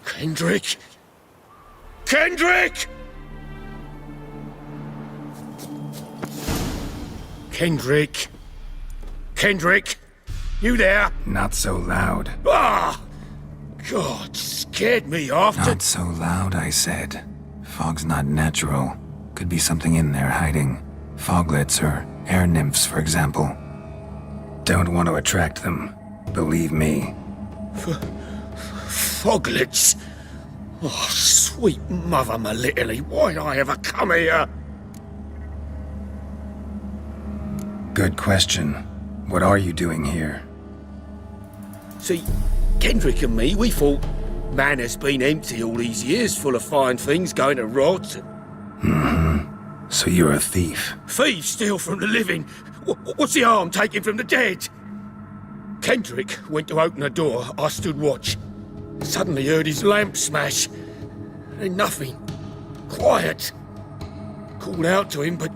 Kendrick! Kendrick! Kendrick! Kendrick! You there? Not so loud. Ah! God, scared me off to... Not so loud, I said. Fog's not natural. Could be something in there hiding. Foglets or air nymphs, for example. Don't want to attract them. Believe me. Foglets? Oh, sweet mother Melitterly, why'd I ever come here? Good question. What are you doing here? See, Kendrick and me, we thought man has been empty all these years, full of fine things going to rot. So you're a thief? Thieves steal from the living. What's the harm taking from the dead? Kendrick went to open the door. I stood watch. Suddenly heard his lamp smash. Then nothing. Quiet. Called out to him, but...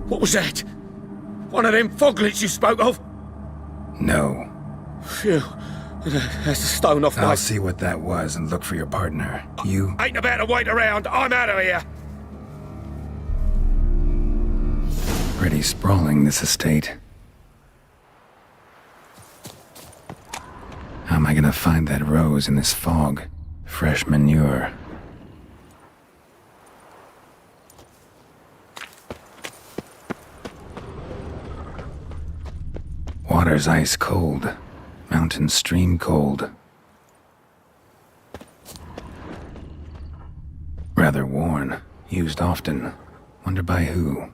What was that? One of them foglets you spoke of? No. Phew. That's a stone off my... I'll see what that was and look for your partner. You... Ain't about to wait around. I'm out of here. Pretty sprawling, this estate. How am I gonna find that rose in this fog? Fresh manure. Water's ice cold. Mountain stream cold. Rather worn. Used often. Wonder by who?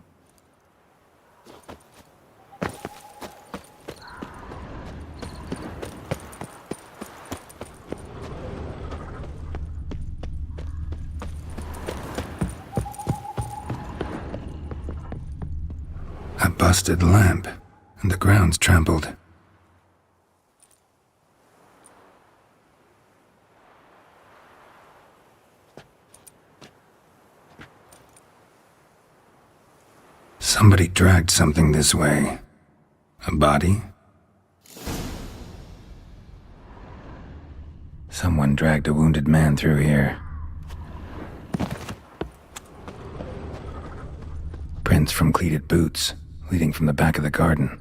A busted lamp, and the ground's trampled. Somebody dragged something this way. A body? Someone dragged a wounded man through here. Prints from cleated boots, leading from the back of the garden.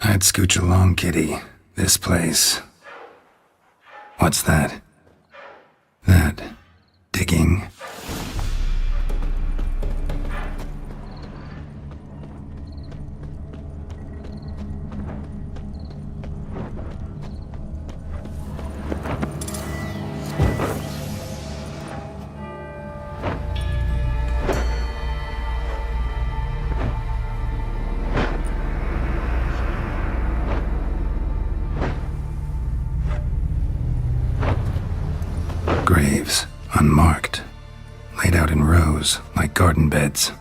I'd scooch along, kitty. This place. What's that? That... digging? Graves, unmarked, laid out in rows like garden beds.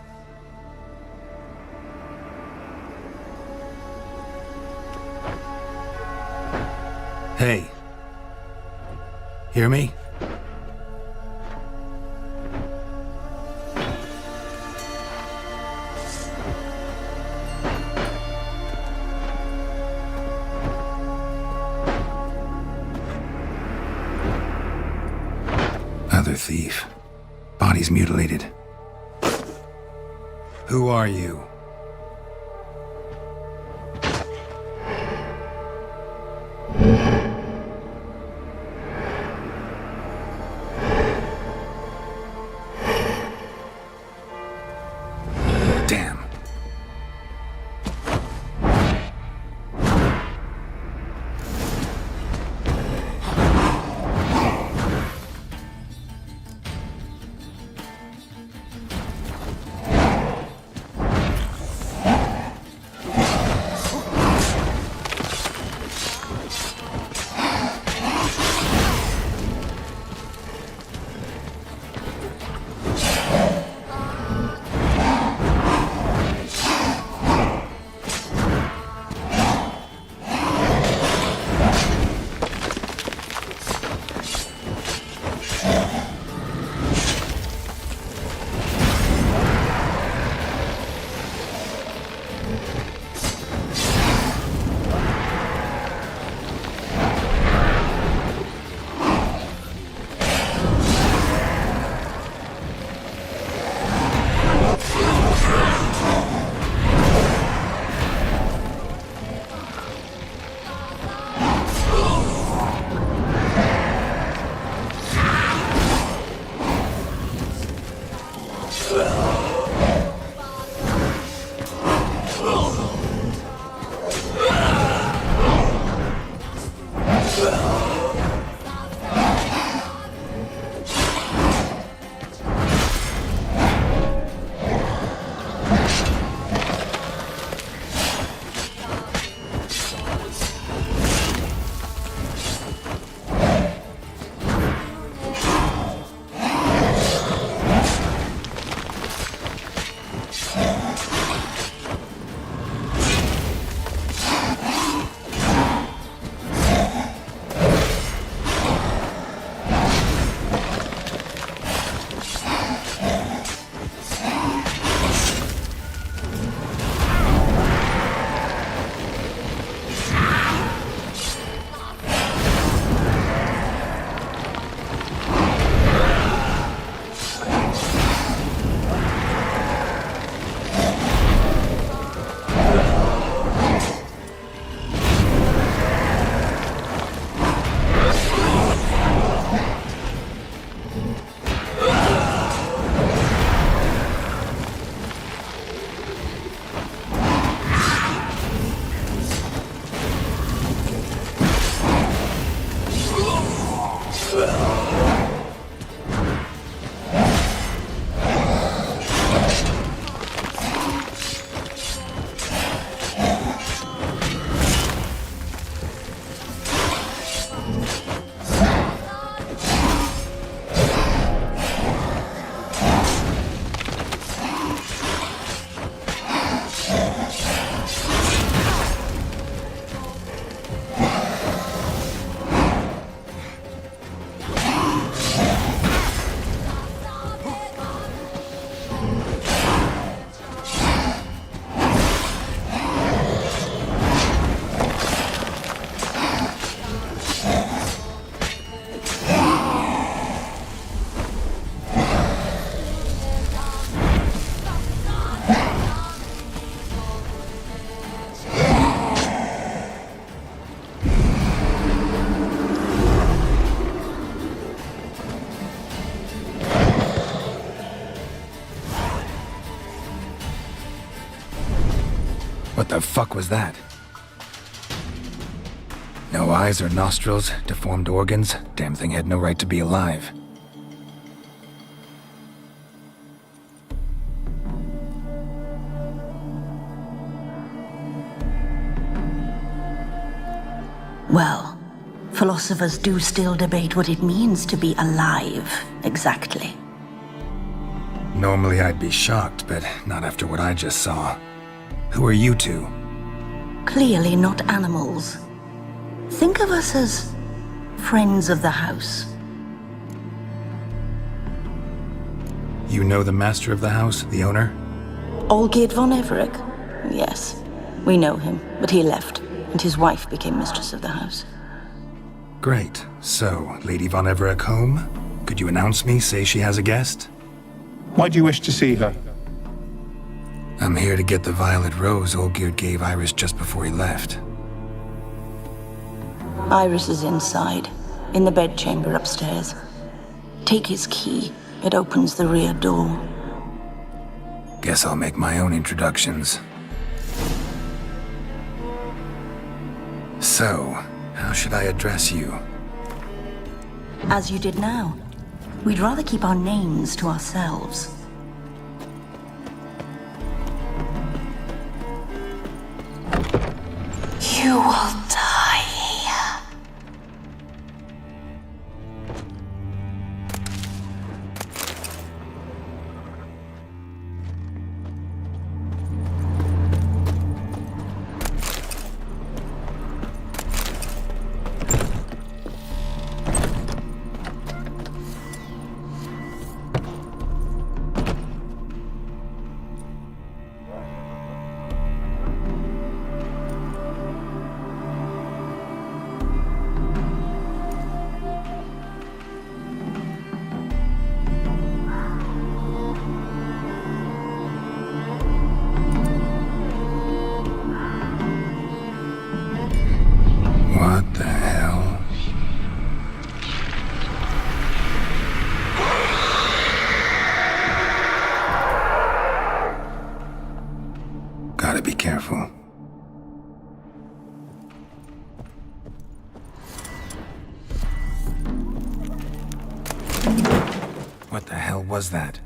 Hey. Hear me? Other thief. Body's mutilated. Who are you? Damn. What the fuck was that? No eyes or nostrils, deformed organs. Damn thing had no right to be alive. Well, philosophers do still debate what it means to be alive, exactly. Normally I'd be shocked, but not after what I just saw. Who are you two? Clearly not animals. Think of us as friends of the house. You know the master of the house, the owner? Olgierd von Everec? Yes, we know him, but he left, and his wife became mistress of the house. Great. So, Lady von Everec home? Could you announce me, say she has a guest? Why do you wish to see her? I'm here to get the violet rose Olgierd gave Iris just before he left. Iris is inside, in the bedchamber upstairs. Take his key. It opens the rear door. Guess I'll make my own introductions. So, how should I address you? As you did now. We'd rather keep our names to ourselves. You will die here. What the hell? Gotta be careful. What the hell was that?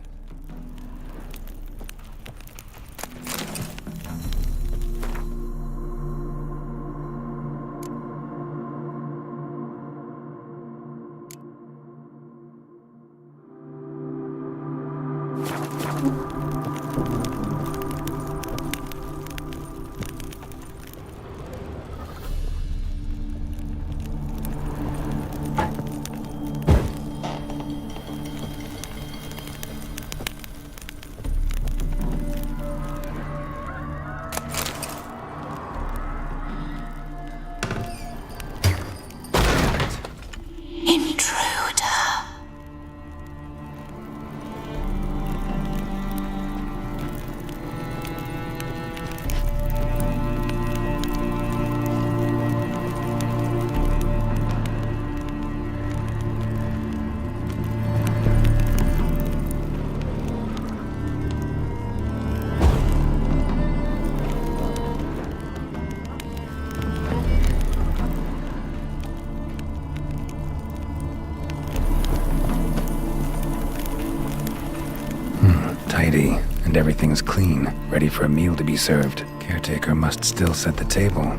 and everything's clean, ready for a meal to be served. Caretaker must still set the table.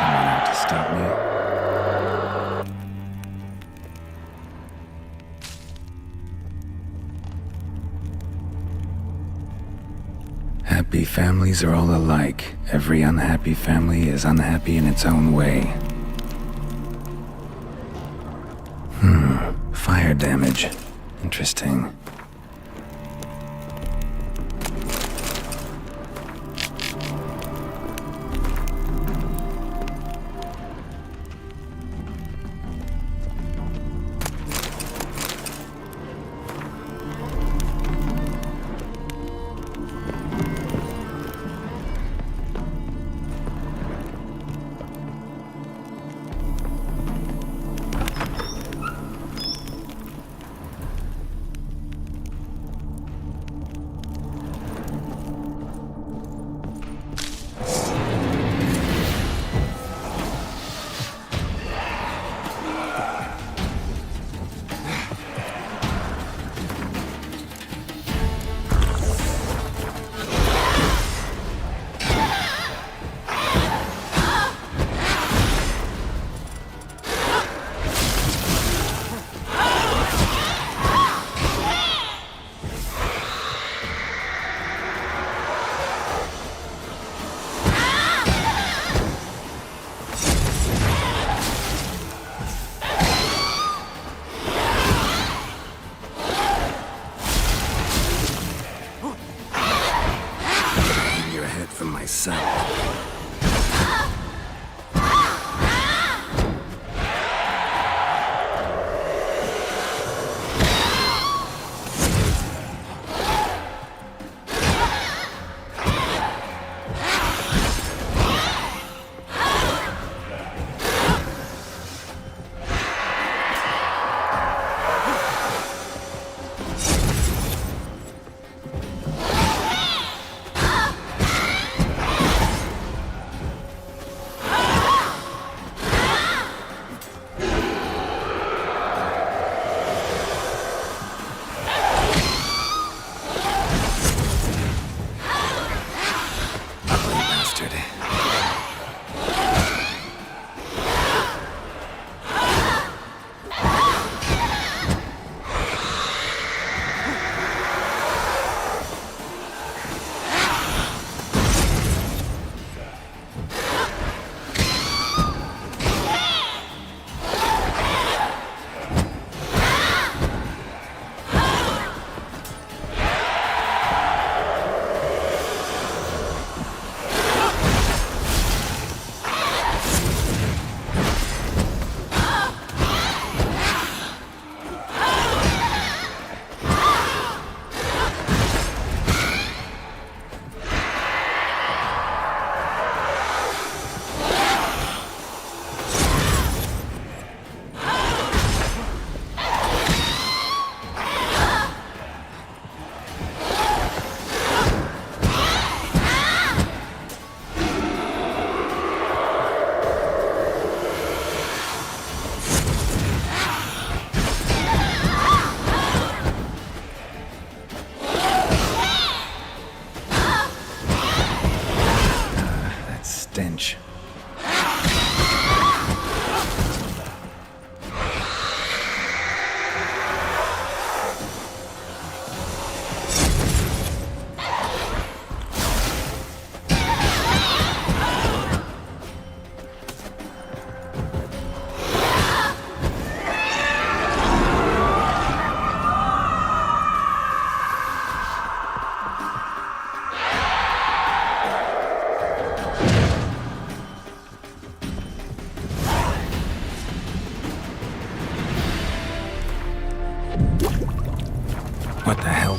Someone out to stop me. Happy families are all alike. Every unhappy family is unhappy in its own way. Fire damage. Interesting.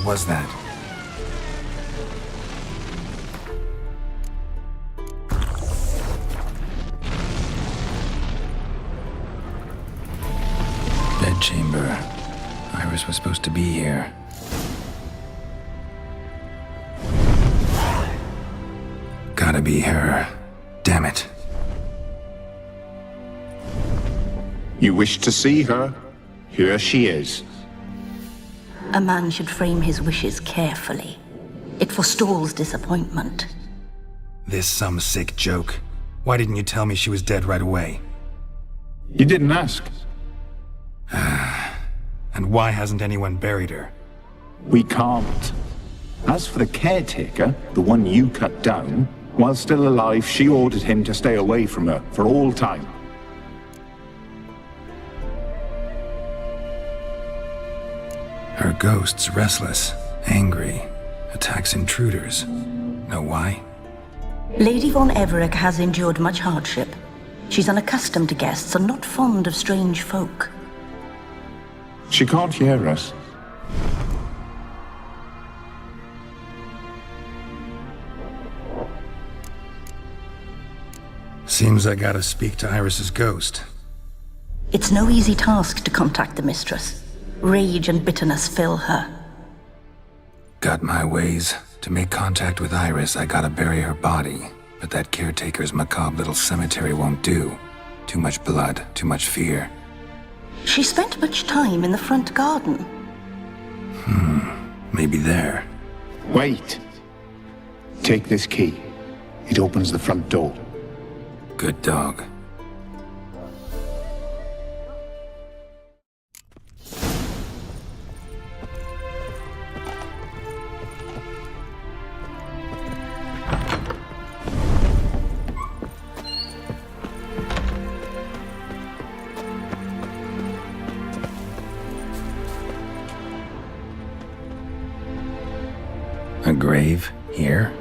What was that? Bedchamber. Iris was supposed to be here. Gotta be her. Damn it. You wish to see her? Here she is. A man should frame his wishes carefully. It forestalls disappointment. This some sick joke. Why didn't you tell me she was dead right away? You didn't ask. And why hasn't anyone buried her? We can't. As for the caretaker, the one you cut down, while still alive, she ordered him to stay away from her for all time. Her ghost's restless, angry, attacks intruders. Know why? Lady von Everett has endured much hardship. She's unaccustomed to guests and not fond of strange folk. She can't hear us. Seems I gotta speak to Iris's ghost. It's no easy task to contact the mistress. Rage and bitterness fill her. Got my ways. To make contact with Iris, I gotta bury her body. But that caretaker's macabre little cemetery won't do. Too much blood, too much fear. She spent much time in the front garden. Maybe there. Wait. Take this key. It opens the front door. Good dog. A grave here?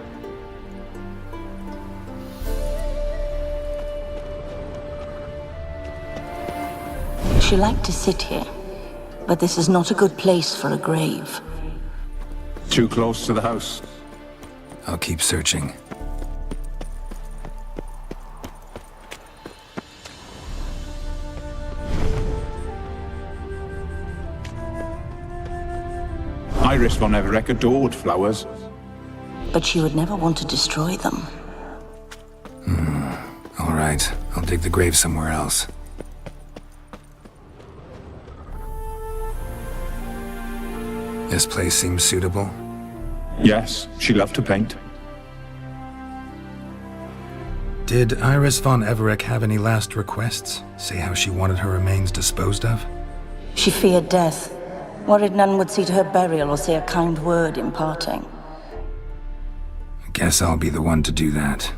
She liked to sit here, but this is not a good place for a grave. Too close to the house. I'll keep searching. Iris von Everett adored flowers. But she would never want to destroy them. All right, I'll dig the grave somewhere else. This place seems suitable. Yes, she loved to paint. Did Iris von Everett have any last requests? Say how she wanted her remains disposed of? She feared death, worried none would see to her burial or say a kind word in parting. Guess I'll be the one to do that.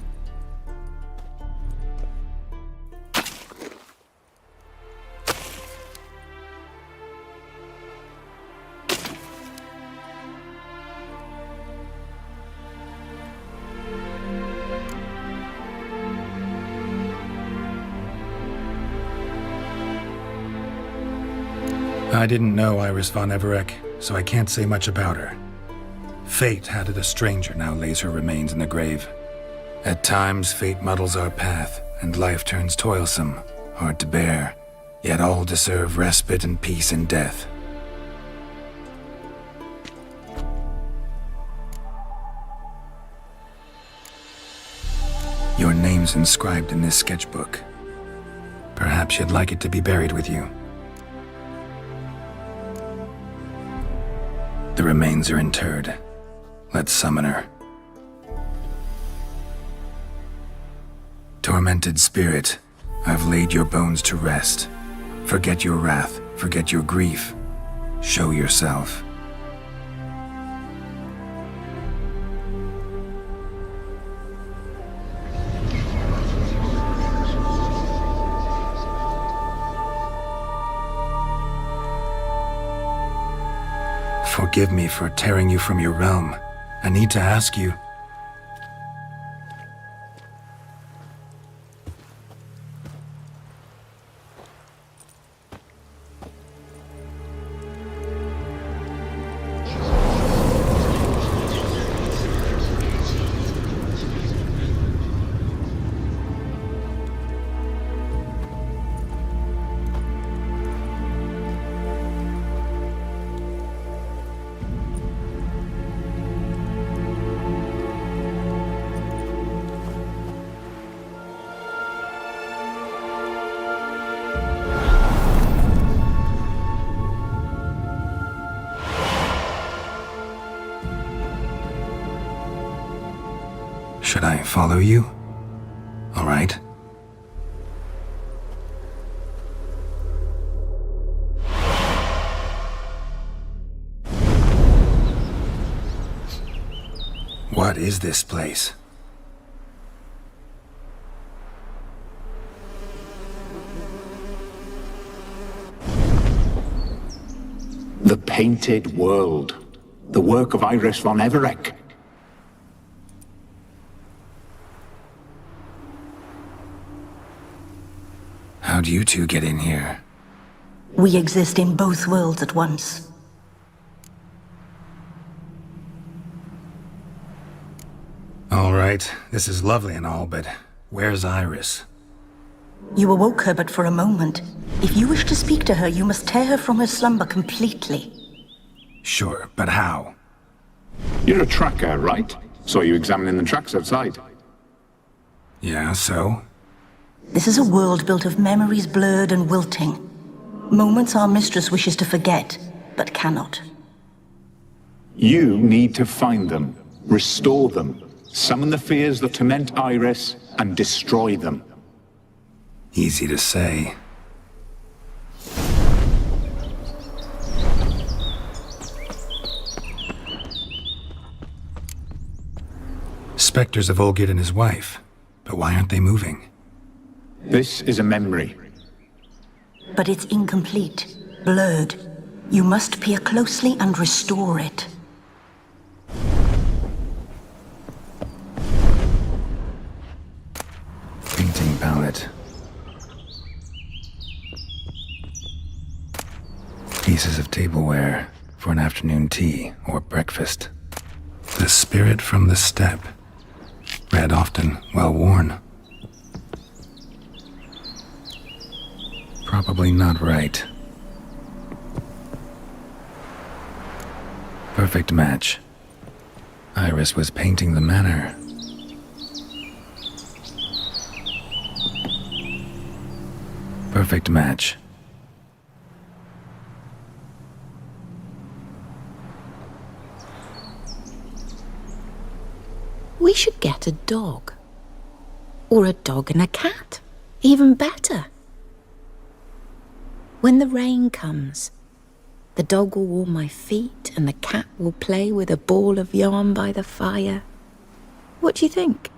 I didn't know Iris von Everett, so I can't say much about her. Fate had it a stranger now lays her remains in the grave. At times, fate muddles our path, and life turns toilsome, hard to bear. Yet all deserve respite and peace in death. Your name's inscribed in this sketchbook. Perhaps you'd like it to be buried with you. The remains are interred. Let's summon her. Tormented spirit, I've laid your bones to rest. Forget your wrath, forget your grief. Show yourself. Forgive me for tearing you from your realm. I need to ask you. follow you? All right. What is this place? The Painted World. The work of Iris von Everec. How'd you two get in here? We exist in both worlds at once. All right, this is lovely and all, but where's Iris? You awoke her but for a moment. If you wish to speak to her, you must tear her from her slumber completely. Sure, but how? You're a tracker, right? Saw you examining the tracks outside. Yeah, so? This is a world built of memories blurred and wilting. Moments our mistress wishes to forget, but cannot. You need to find them, restore them, summon the fears that torment Iris, and destroy them. Easy to say. Spectres of Olgerd and his wife. But why aren't they moving? This is a memory. But it's incomplete, blurred. You must peer closely and restore it. Painting palette. Pieces of tableware for an afternoon tea or breakfast. The spirit from the steppe. Read often, well worn. Probably not right. Perfect match. Iris was painting the manor. Perfect match. We should get a dog. Or a dog and a cat. Even better. When the rain comes, the dog will warm my feet and the cat will play with a ball of yarn by the fire. What do you think?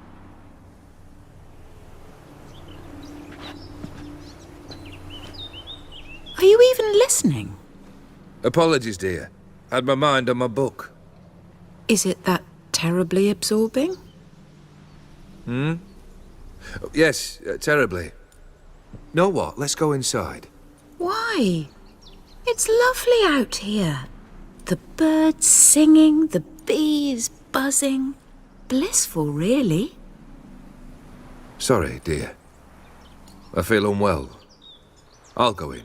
Are you even listening? Apologies, dear. Had my mind on my book. Is it that terribly absorbing? Yes, terribly. Know what? Let's go inside. Why? It's lovely out here. The birds singing, the bees buzzing. Blissful, really. Sorry, dear. I feel unwell. I'll go in.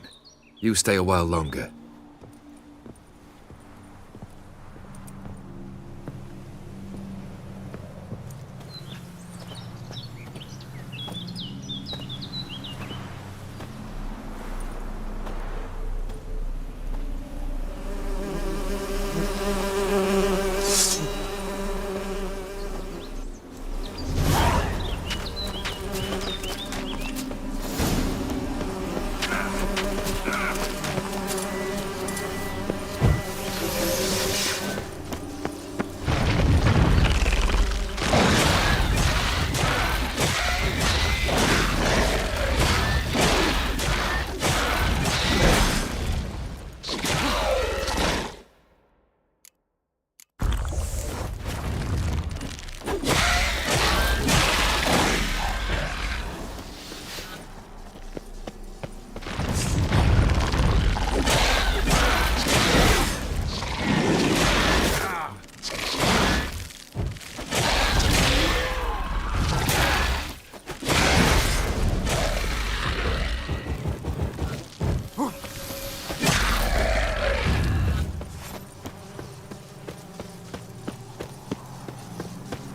You stay a while longer.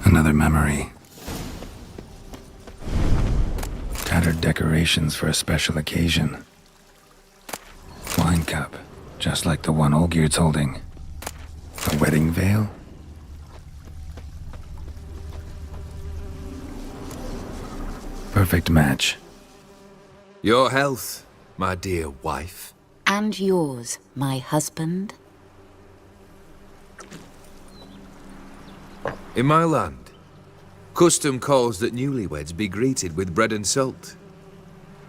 Another memory. Tattered decorations for a special occasion. Wine cup, just like the one Olgierd's holding. A wedding veil? perfect match. Your health, my dear wife. And yours, my husband. In my land, custom calls that newlyweds be greeted with bread and salt.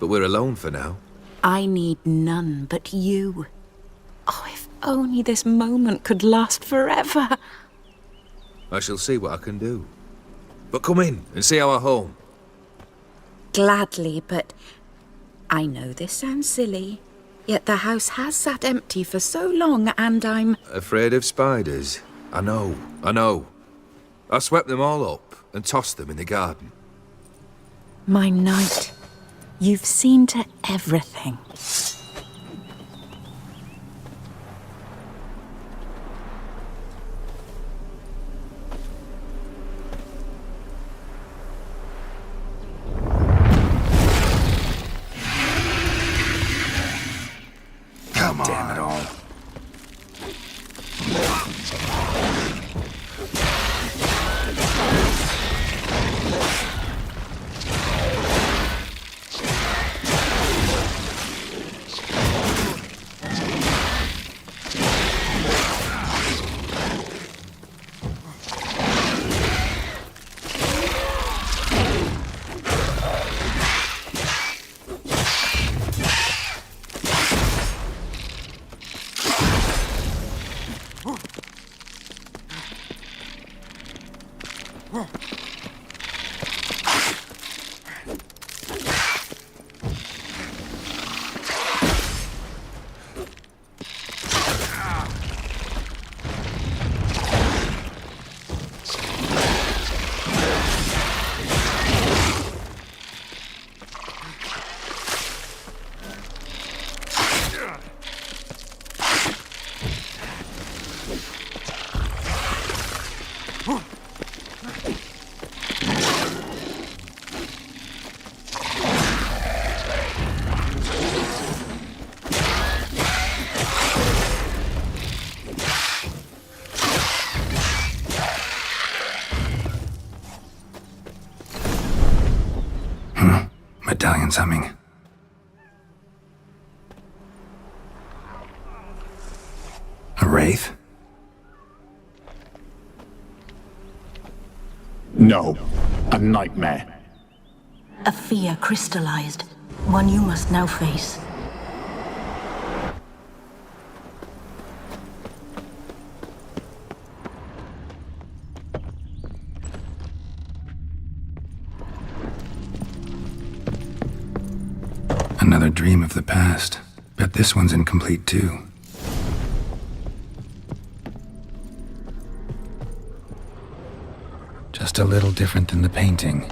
But we're alone for now. I need none but you. Oh, if only this moment could last forever. I shall see what I can do. But come in and see our home. Gladly, but I know this sounds silly, yet the house has sat empty for so long and I'm... Afraid of spiders? I know. I swept them all up and tossed them in the garden. My knight, you've seen to everything. Come on. Damn it all. Medallion's humming. A wraith? No, a nightmare. A fear crystallized, one you must now face. Another dream of the past. Bet this one's incomplete too. Just a little different than the painting.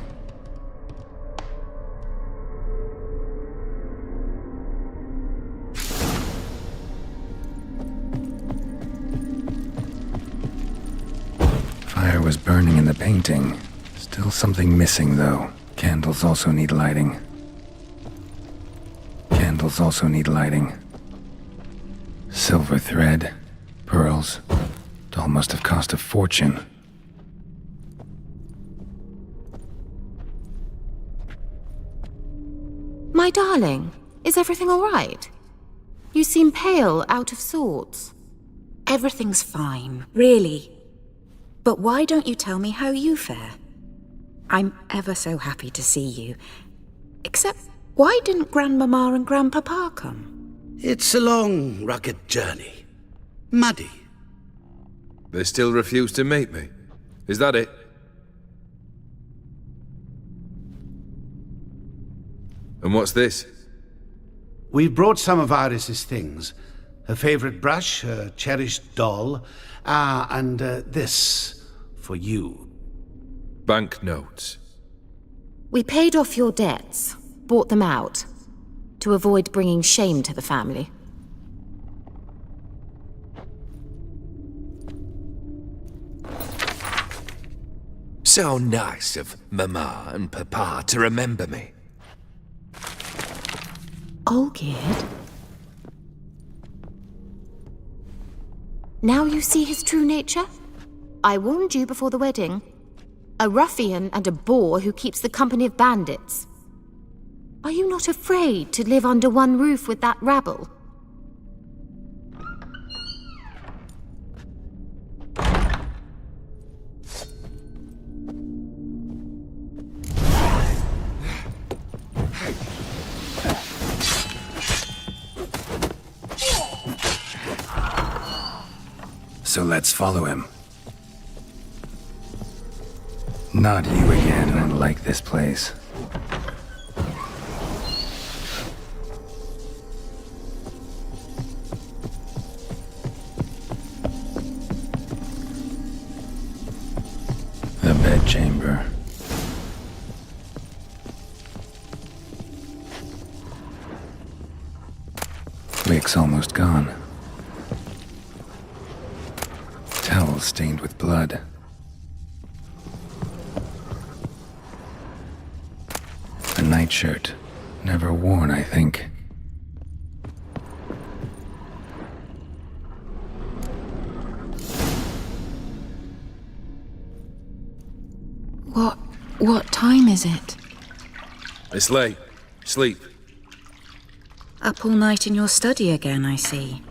Fire was burning in the painting. Still something missing though. Candles also need lighting. Candles also need lighting. Silver thread, pearls. Doll must have cost a fortune. My darling, is everything all right? You seem pale, out of sorts. Everything's fine, really. But why don't you tell me how you fare? I'm ever so happy to see you. Except, why didn't Grandmama and Grandpapa come? It's a long, rugged journey. Muddy. They still refuse to meet me. Is that it? And what's this? We brought some of Iris's things. Her favorite brush, her cherished doll, and this for you. Banknotes. We paid off your debts, bought them out, to avoid bringing shame to the family. So nice of Mama and Papa to remember me. Olgierd? Now you see his true nature? I warned you before the wedding. A ruffian and a boor who keeps the company of bandits. Are you not afraid to live under one roof with that rabble? So let's follow him. Not you again. I don't like this place. The bedchamber. Wick's almost gone. Towel stained with blood. A nightshirt. Never worn, I think. What time is it? It's late. Sleep. Up all night in your study again, I see.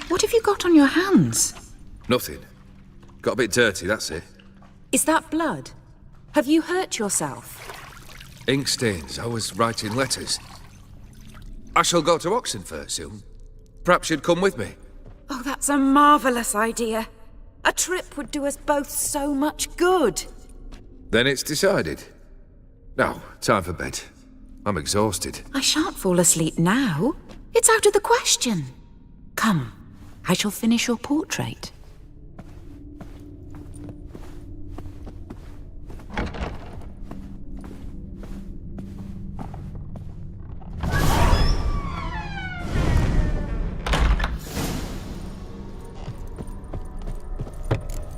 What have you got on your hands? Nothing. Got a bit dirty, that's it. Is that blood? Have you hurt yourself? Ink stains. I was writing letters. I shall go to Oxenfurt soon. Perhaps you'd come with me. Oh, that's a marvellous idea. A trip would do us both so much good. Then it's decided. Now, time for bed. I'm exhausted. I shan't fall asleep now. It's out of the question. Come, I shall finish your portrait.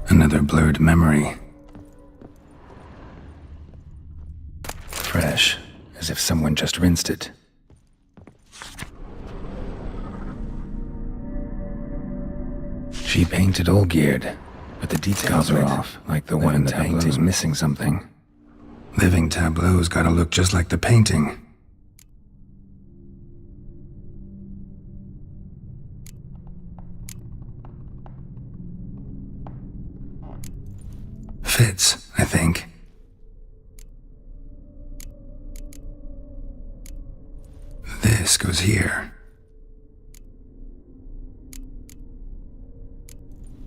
Another blurred memory. Fresh, as if someone just rinsed it. She painted Olgierd, but the details are off, like the one in the painting's missing something. Living tableau's gotta look just like the painting. Fits, I think. This goes here.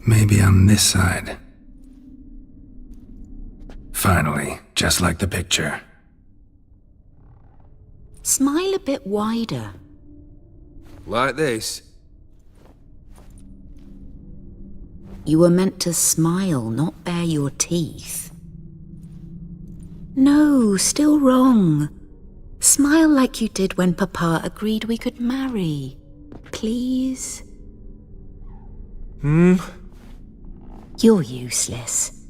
Maybe on this side. Finally, just like the picture. Smile a bit wider. Like this? You were meant to smile, not bare your teeth. No, still wrong. Smile like you did when Papa agreed we could marry. Please? You're useless.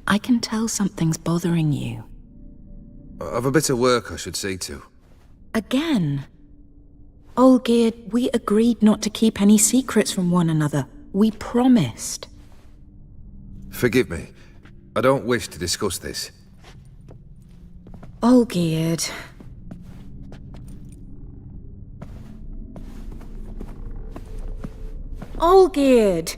I can tell something's bothering you. I've a bit of work I should see to. Again? Olgierd, we agreed not to keep any secrets from one another. We promised. Forgive me. I don't wish to discuss this. Olgierd. Olgierd!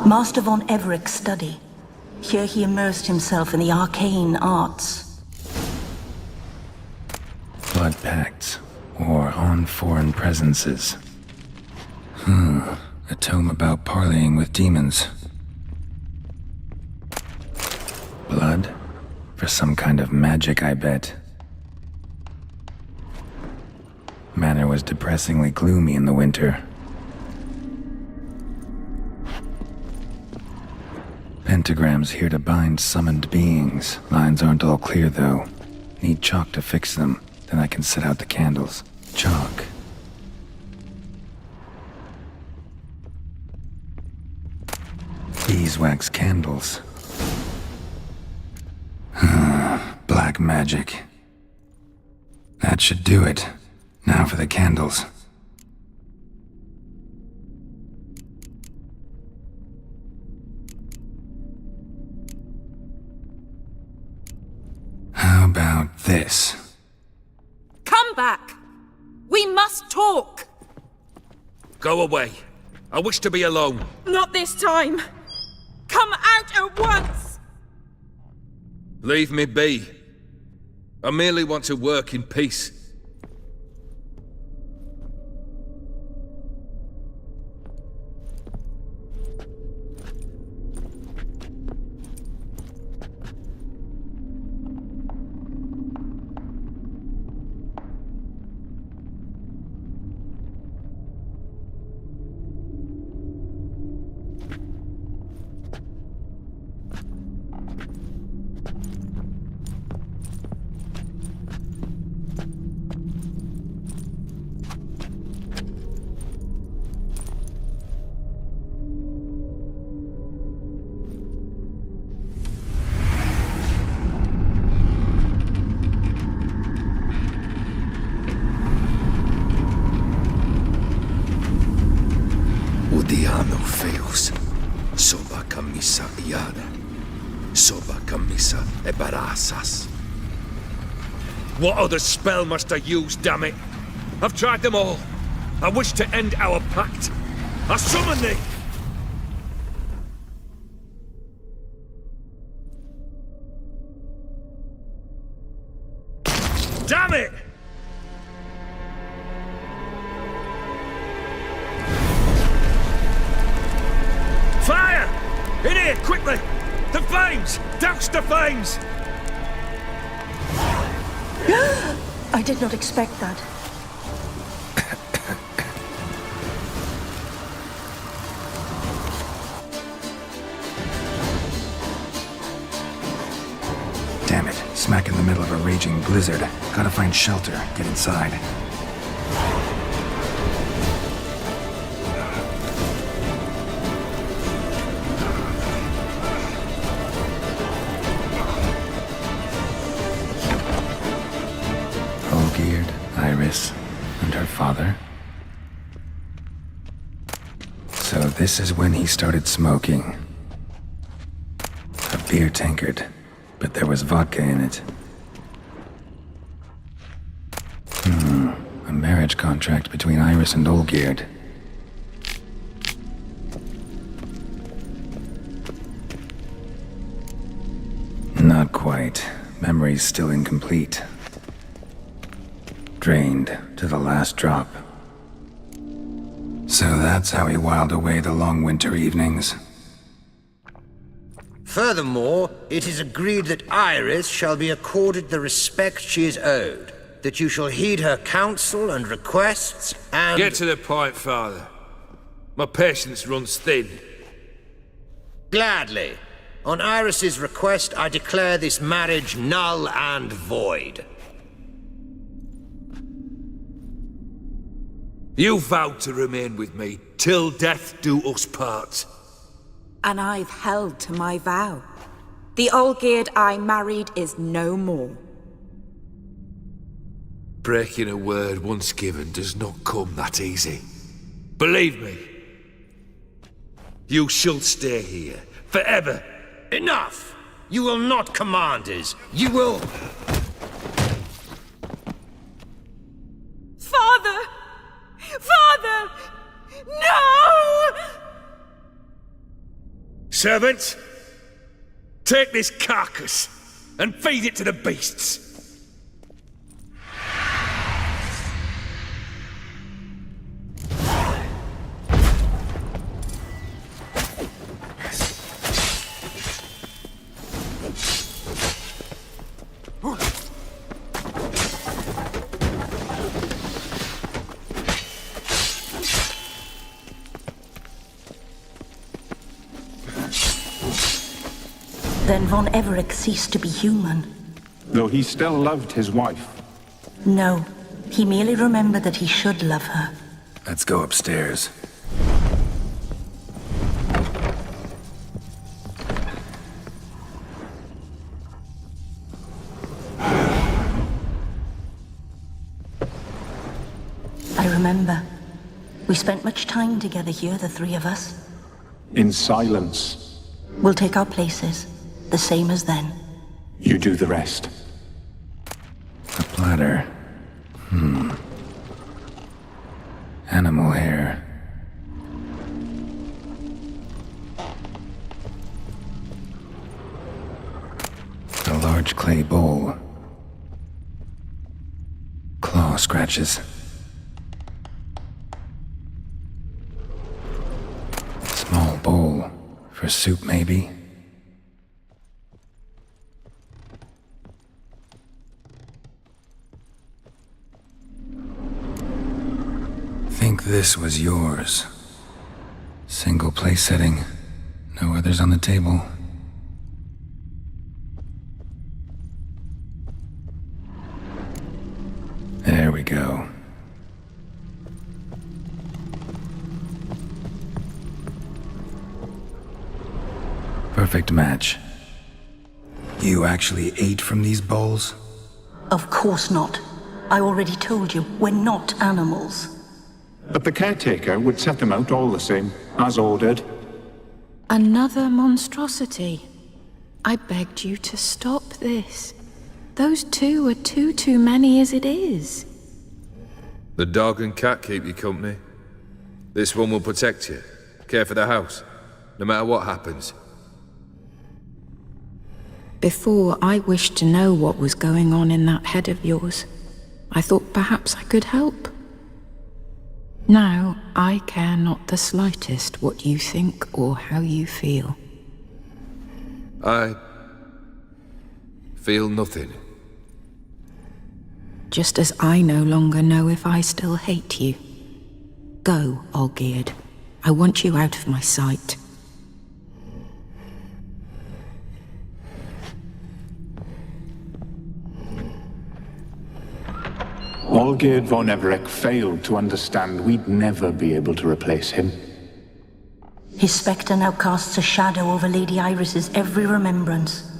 Master von Everett's study. Here he immersed himself in the arcane arts. Blood pacts, or on foreign presences. A tome about parleying with demons. For some kind of magic, I bet. Manor was depressingly gloomy in the winter. Pentagrams here to bind summoned beings. Lines aren't all clear, though. Need chalk to fix them, then I can set out the candles. Chalk. Beeswax candles. Black magic. That should do it. Now for the candles. How about this? Come back! We must talk! Go away. I wish to be alone. Not this time! Come out at once! Leave me be. I merely want to work in peace. Odiano feos, soba camisa iada, soba camisa e barasas. What other spell must I use, damn it? I've tried them all. I wish to end our pact. I summon thee! Damn it! Fire! In here, quickly! The flames! Douse the flames! I did not expect that. Damn it. Smack in the middle of a raging blizzard. Gotta find shelter. Get inside. All-geared, Iris, and her father. So this is when he started smoking. A beer tankard, but there was vodka in it. A marriage contract between Iris and Olgeard. Not quite. Memory's still incomplete. Drained to the last drop. So that's how he whiled away the long winter evenings. Furthermore, it is agreed that Iris shall be accorded the respect she is owed, that you shall heed her counsel and requests, and— Get to the point, Father. My patience runs thin. Gladly. On Iris's request, I declare this marriage null and void. You vowed to remain with me till death do us part. And I've held to my vow. The Olgeard I married is no more. Breaking a word once given does not come that easy. Believe me. You shall stay here, forever. Enough! You will not command us. You will— Father! Father! No! Servants, take this carcass and feed it to the beasts. Then Von Everett ceased to be human. Though he still loved his wife. No, he merely remembered that he should love her. Let's go upstairs. I remember. We spent much time together here, the three of us. In silence. We'll take our places, the same as then. You do the rest. A platter. Animal hair. A large clay bowl. Claw scratches. Small bowl. For soup, maybe? Think this was yours. Single place setting. No others on the table. There we go. Perfect match. You actually ate from these bowls? Of course not. I already told you, we're not animals. But the caretaker would set them out all the same, as ordered. Another monstrosity. I begged you to stop this. Those two are too many as it is. The dog and cat keep you company. This one will protect you, care for the house, no matter what happens. Before, I wished to know what was going on in that head of yours. I thought perhaps I could help. Now, I care not the slightest what you think or how you feel. I feel nothing. Just as I no longer know if I still hate you. Go, Olgierd. I want you out of my sight. Olgierd von Everett failed to understand we'd never be able to replace him. His spectre now casts a shadow over Lady Iris's every remembrance.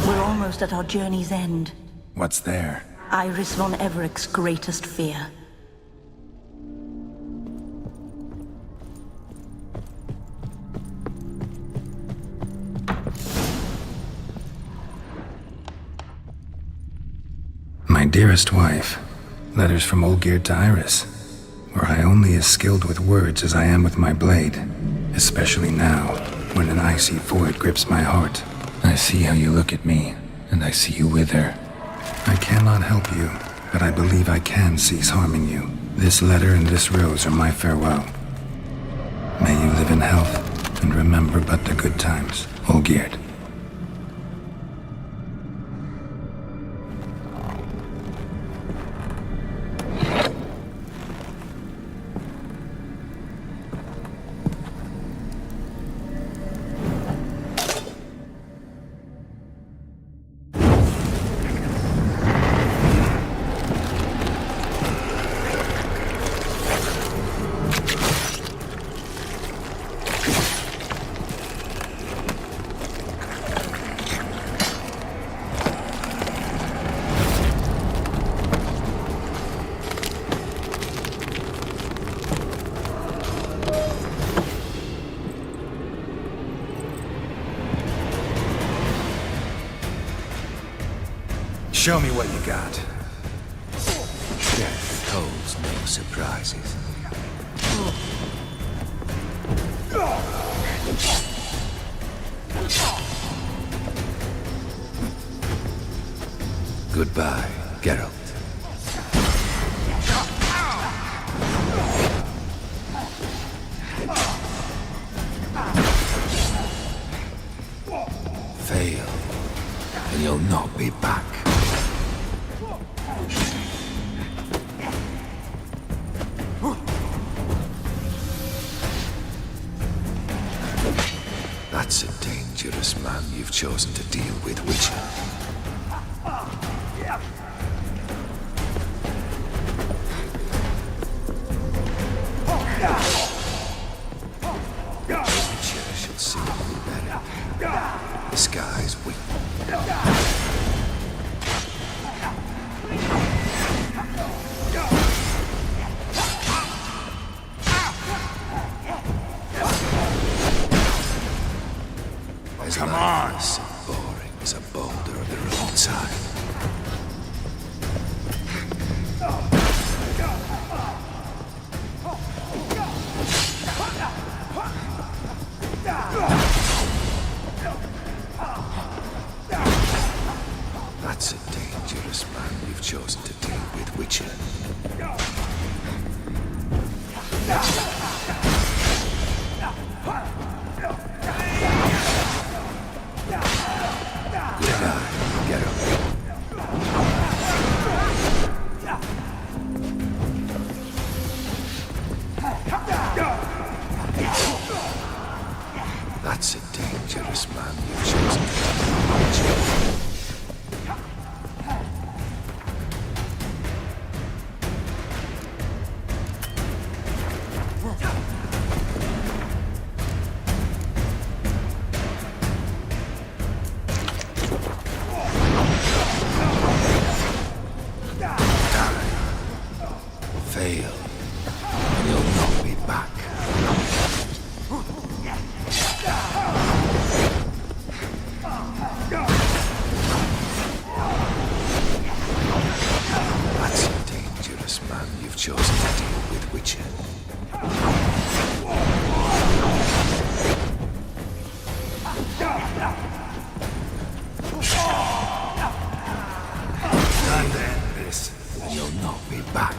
We're almost at our journey's end. What's there? Iris von Everett's greatest fear. My dearest wife. Letters from Olgierd to Iris. Were I only as skilled with words as I am with my blade. Especially now, when an icy void grips my heart. I see how you look at me, and I see you wither. I cannot help you, but I believe I can cease harming you. This letter and this rose are my farewell. May you live in health, and remember but the good times. Olgierd. Show me what you got. Death holds no surprises. Goodbye, Geralt. Fail, and you'll not be back. That's a dangerous man you've chosen to deal with, Witcher. Witcher should see you better. The sky's weak. Come on! So boring as a boulder of the roadside. That's a dangerous man you've chosen to deal with, Witcher. Good eye. Get him. That's a dangerous man you've chosen to deal with, Witcher. Fail, and you'll not be back. That's a dangerous man you've chosen to deal with, Witcher. Time to end this, and you'll not be back.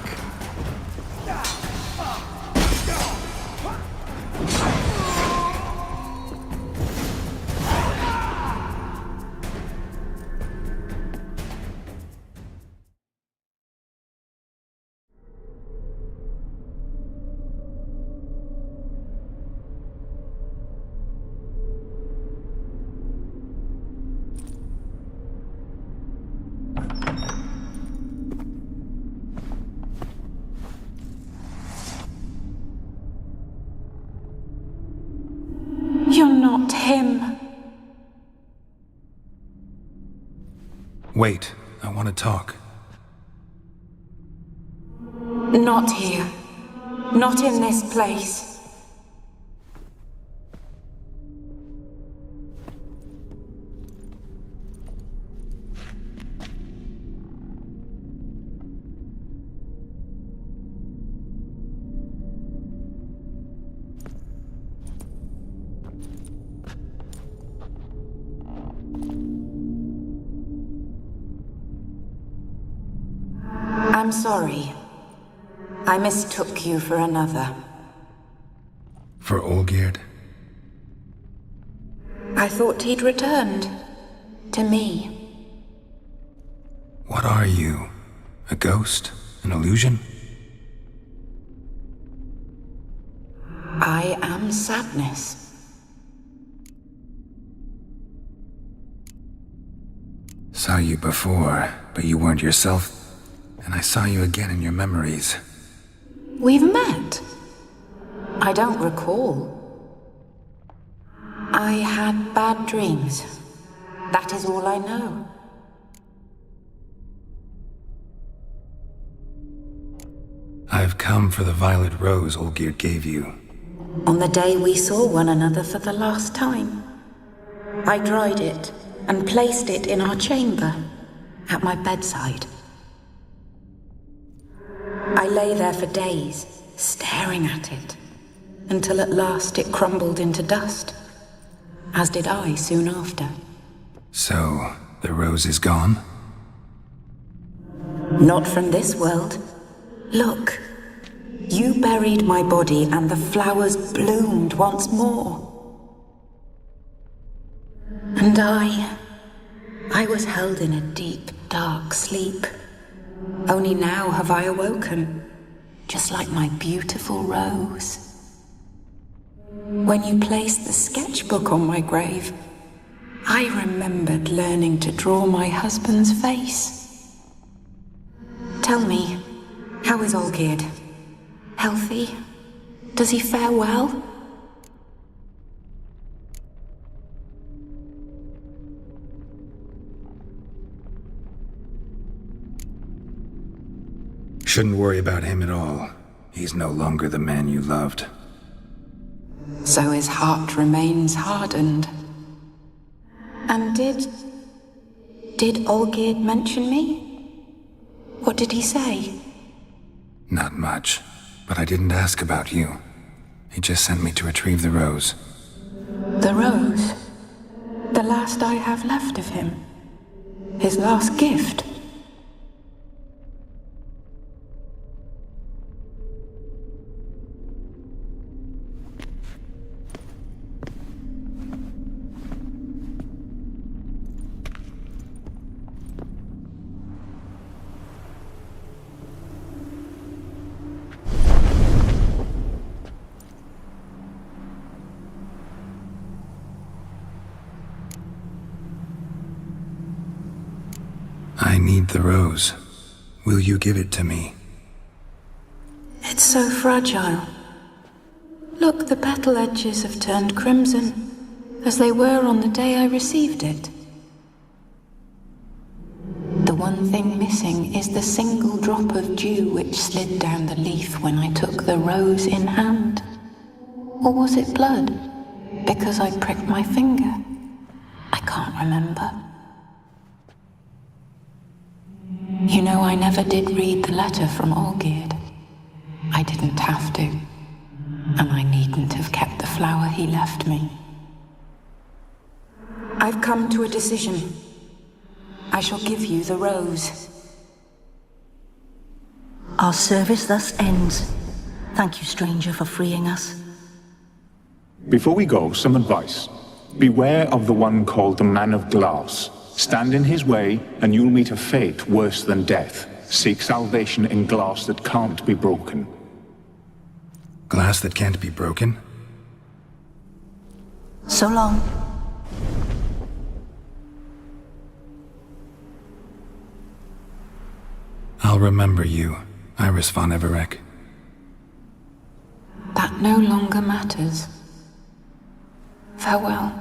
You're not him. Wait, I want to talk. Not here. Not in this place. I'm sorry. I mistook you for another. For Olgierd? I thought he'd returned. To me. What are you? A ghost? An illusion? I am sadness. Saw you before, but you weren't yourself. And I saw you again in your memories. We've met? I don't recall. I had bad dreams. That is all I know. I've come for the violet rose Olgierd gave you. On the day we saw one another for the last time, I dried it and placed it in our chamber, at my bedside. I lay there for days, staring at it, until at last it crumbled into dust, as did I soon after. So, the rose is gone? Not from this world. Look, you buried my body and the flowers bloomed once more. And I was held in a deep, dark sleep. Only now have I awoken, just like my beautiful rose. When you placed the sketchbook on my grave, I remembered learning to draw my husband's face. Tell me, how is Olgierd? Healthy? Does he fare well? Shouldn't worry about him at all. He's no longer the man you loved. So his heart remains hardened. And did Olgierd mention me? What did he say? Not much, but I didn't ask about you. He just sent me to retrieve the rose. The rose? The last I have left of him? His last gift? I need the rose. Will you give it to me? It's so fragile. Look, the petal edges have turned crimson, as they were on the day I received it. The one thing missing is the single drop of dew which slid down the leaf when I took the rose in hand. Or was it blood? Because I pricked my finger? I can't remember. You know, I never did read the letter from Olgierd. I didn't have to. And I needn't have kept the flower he left me. I've come to a decision. I shall give you the rose. Our service thus ends. Thank you, stranger, for freeing us. Before we go, some advice. Beware of the one called the Man of Glass. Stand in his way, and you'll meet a fate worse than death. Seek salvation in glass that can't be broken. Glass that can't be broken? So long. I'll remember you, Iris von Everec. That no longer matters. Farewell.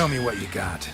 Show me what you got.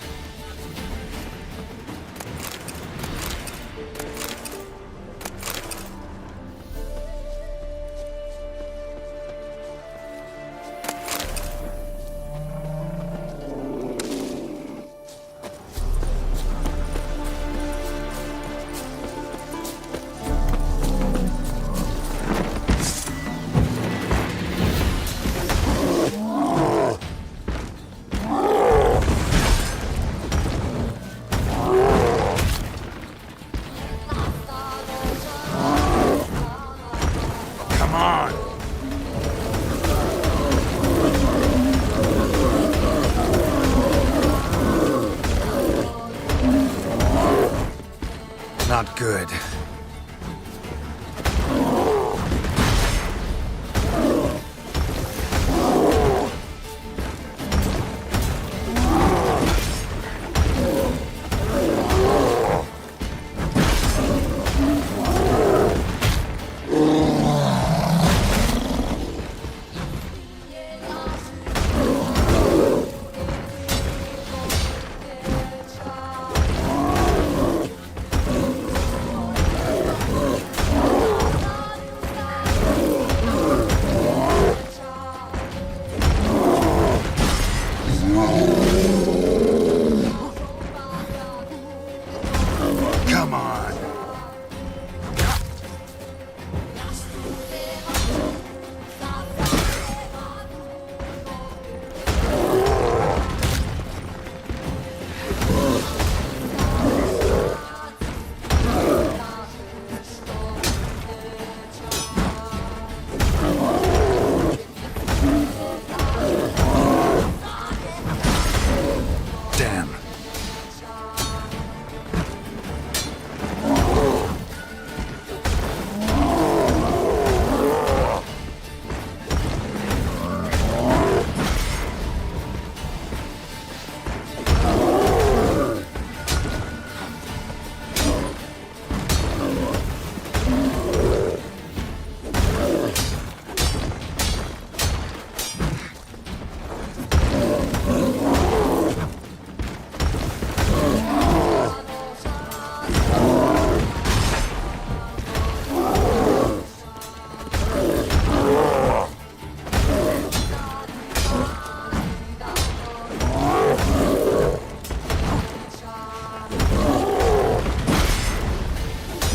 Not good. Come on. Damn.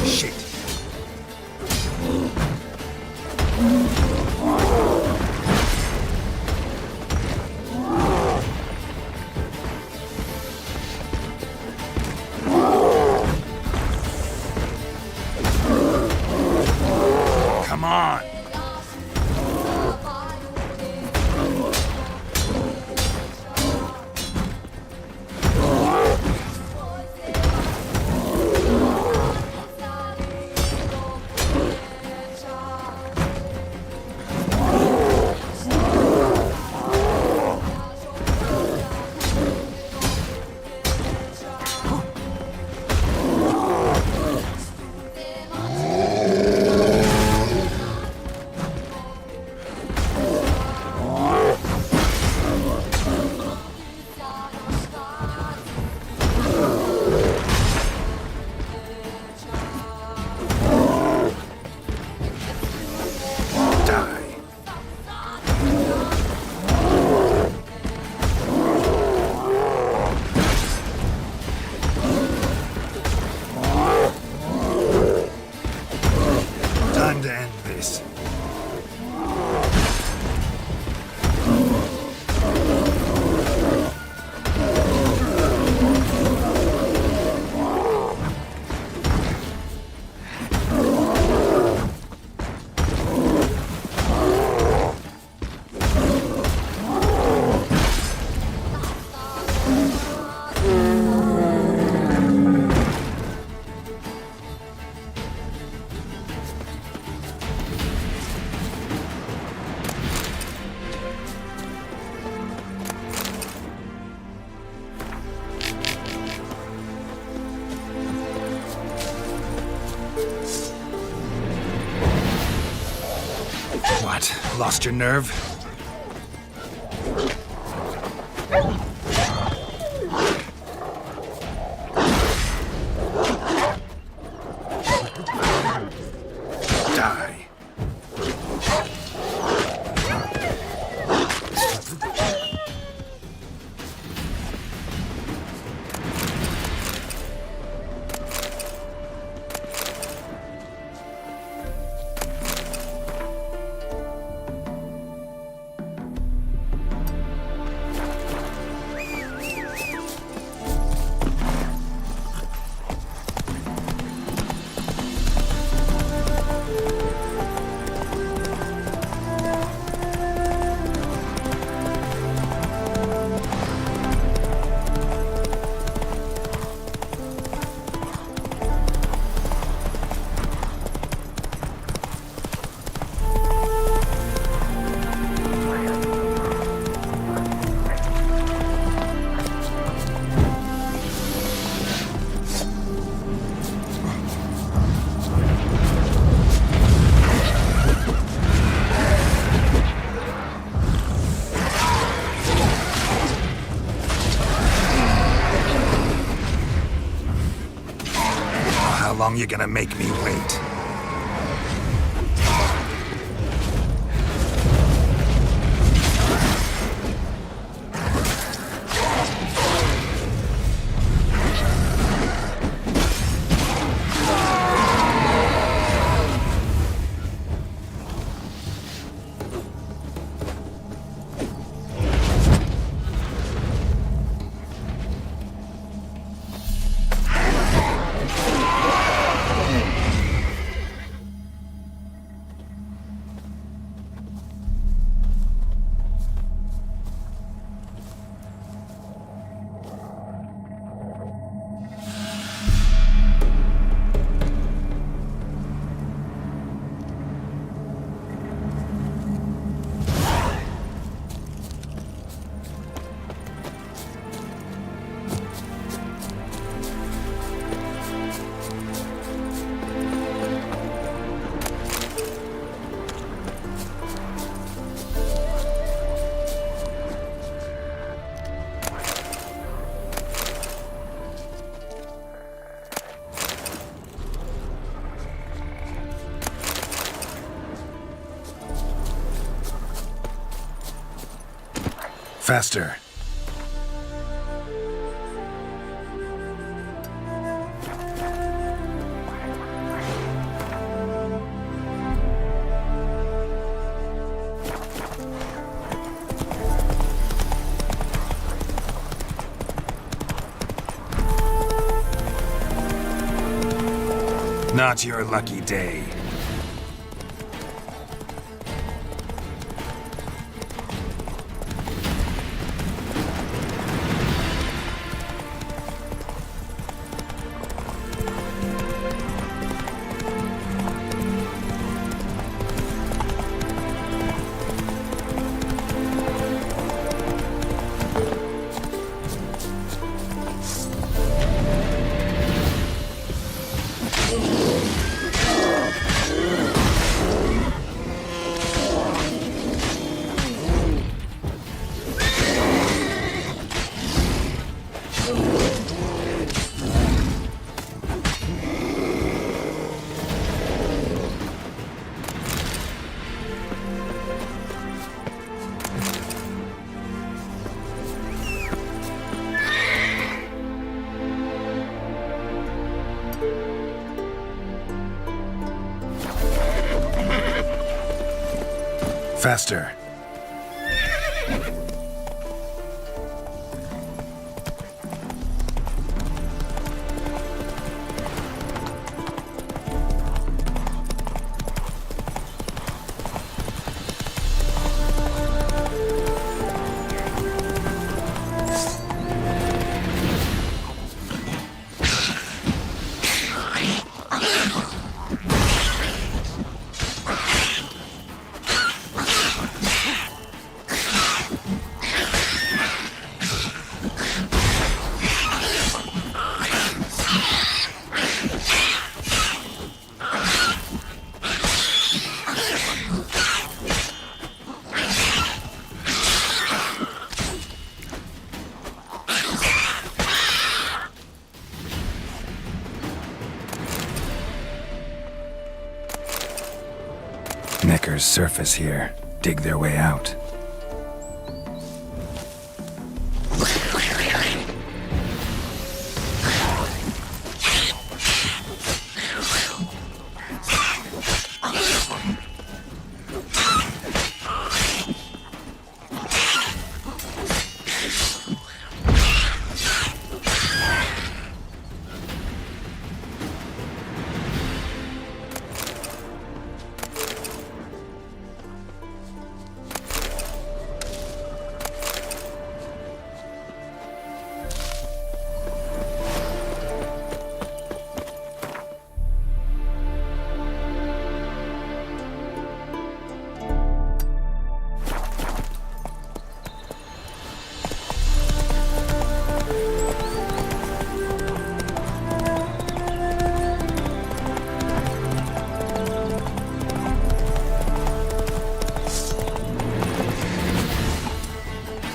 Shit. Come on. Time to end this. What? Lost your nerve? long you gonna make me wait? Faster. Not your lucky day. Faster. Knickers surface here, dig their way out.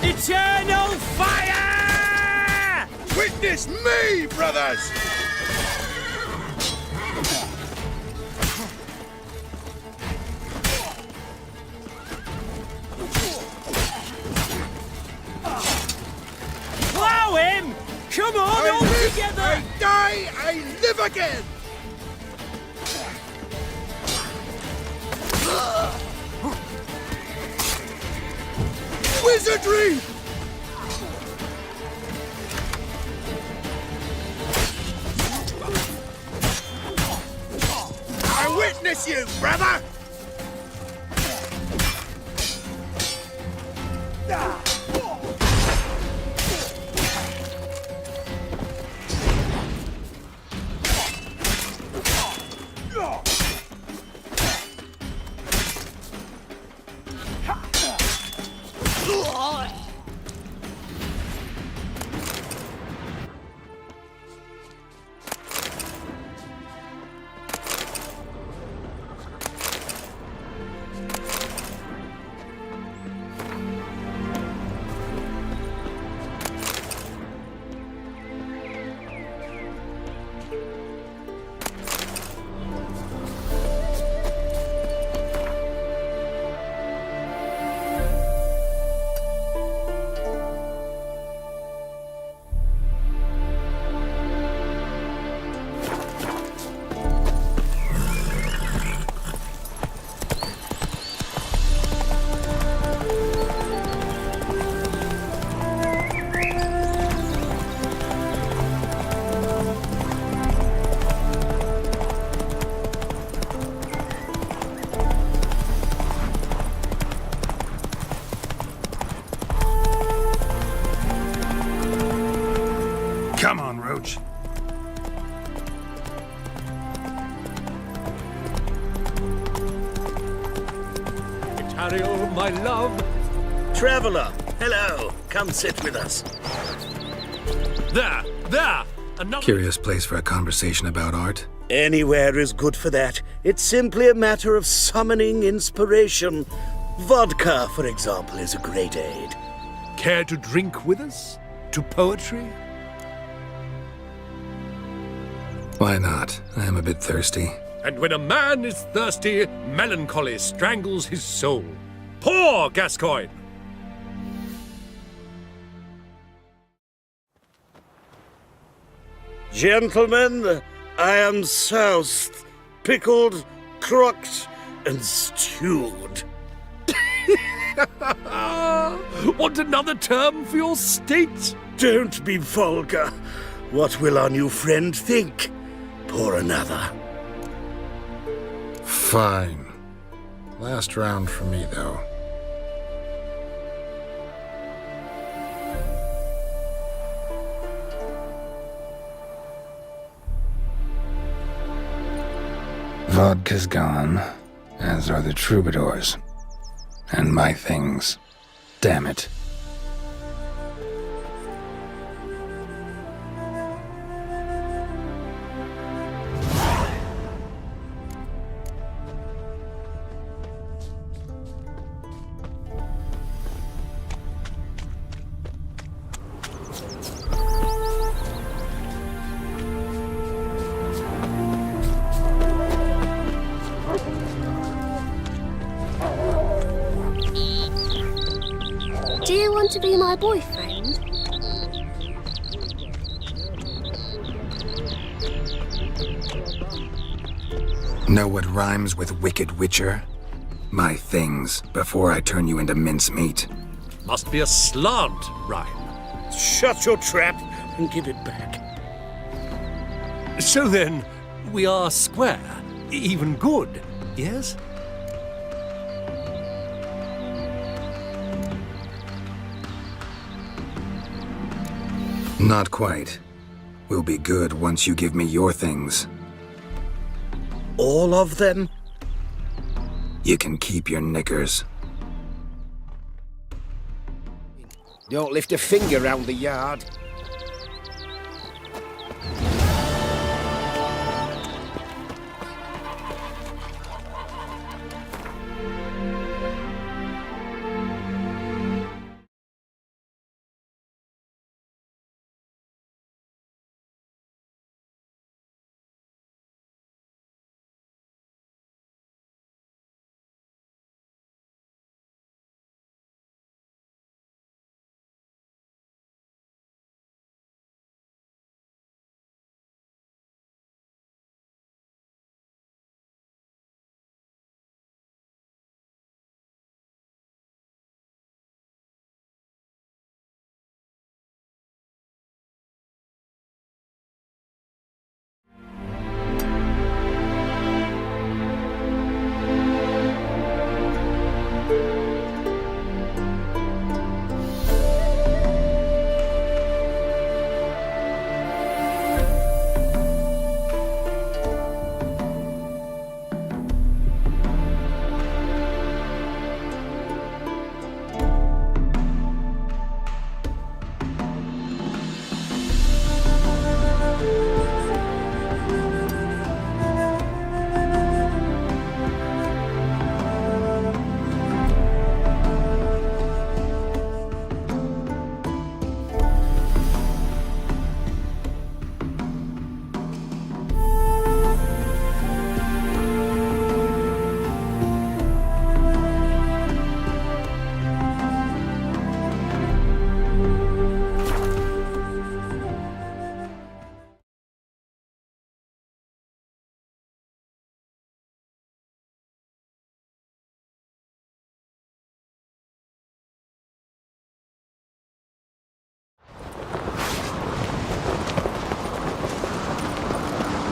Eternal fire! Witness me, brothers! again! Wizardry! I witness you, brother! Come on, Roach. Ontario, my love. Traveler, hello. Come sit with us. There! Another... Curious place for a conversation about art. Anywhere is good for that. It's simply a matter of summoning inspiration. Vodka, for example, is a great aid. Care to drink with us? To poetry? Why not? I am a bit thirsty. And when a man is thirsty, melancholy strangles his soul. Pour, Gascoigne! Gentlemen, I am soused, pickled, crocked, and stewed. Want another term for your state? Don't be vulgar. What will our new friend think? Pour another. Fine. Last round for me, though. Vodka's gone, as are the troubadours. And my things. Damn it. Do you want to be my boyfriend? Know what rhymes with wicked witcher? My things, before I turn you into mincemeat. Must be a slant rhyme. Shut your trap and give it back. So then, we are square, even good, yes? Not quite. We'll be good once you give me your things. All of them? You can keep your knickers. Don't lift a finger round the yard.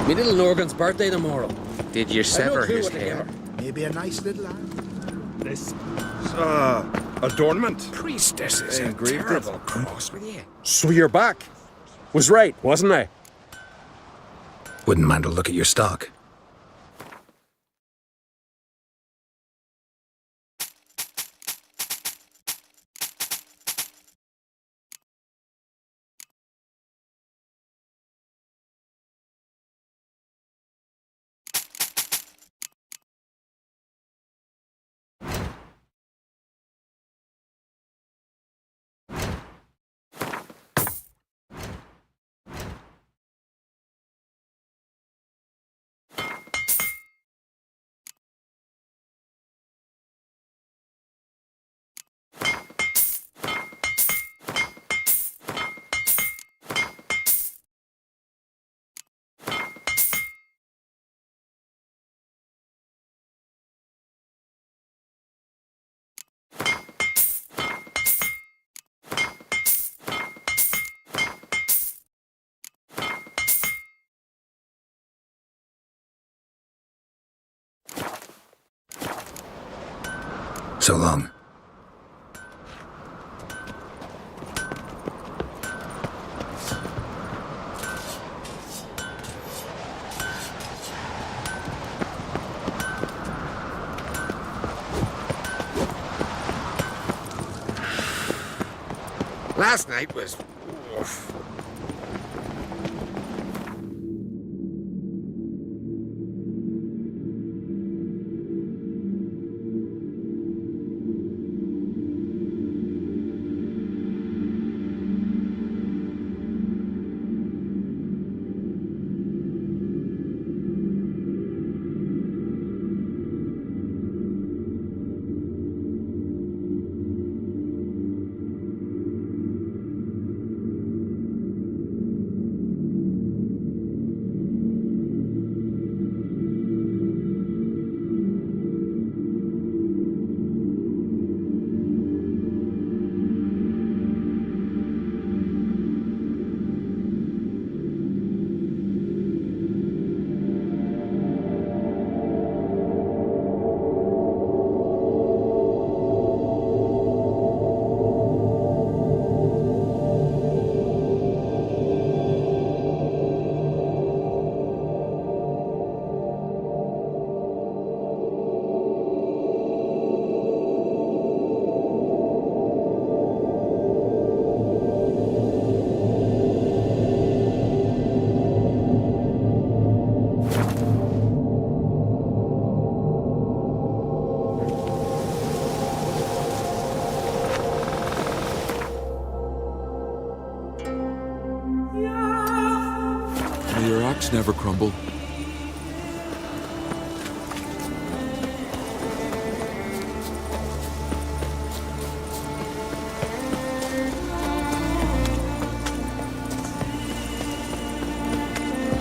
Me little Norgan's birthday tomorrow. Did you sever his what they hair? are. Maybe a nice little arm. This, adornment. Priestesses are Engraved it. terrible cross with you. So you're back. Was right, wasn't I? Wouldn't mind a look at your stock. So long. Last night was... oof. May your axe never crumble.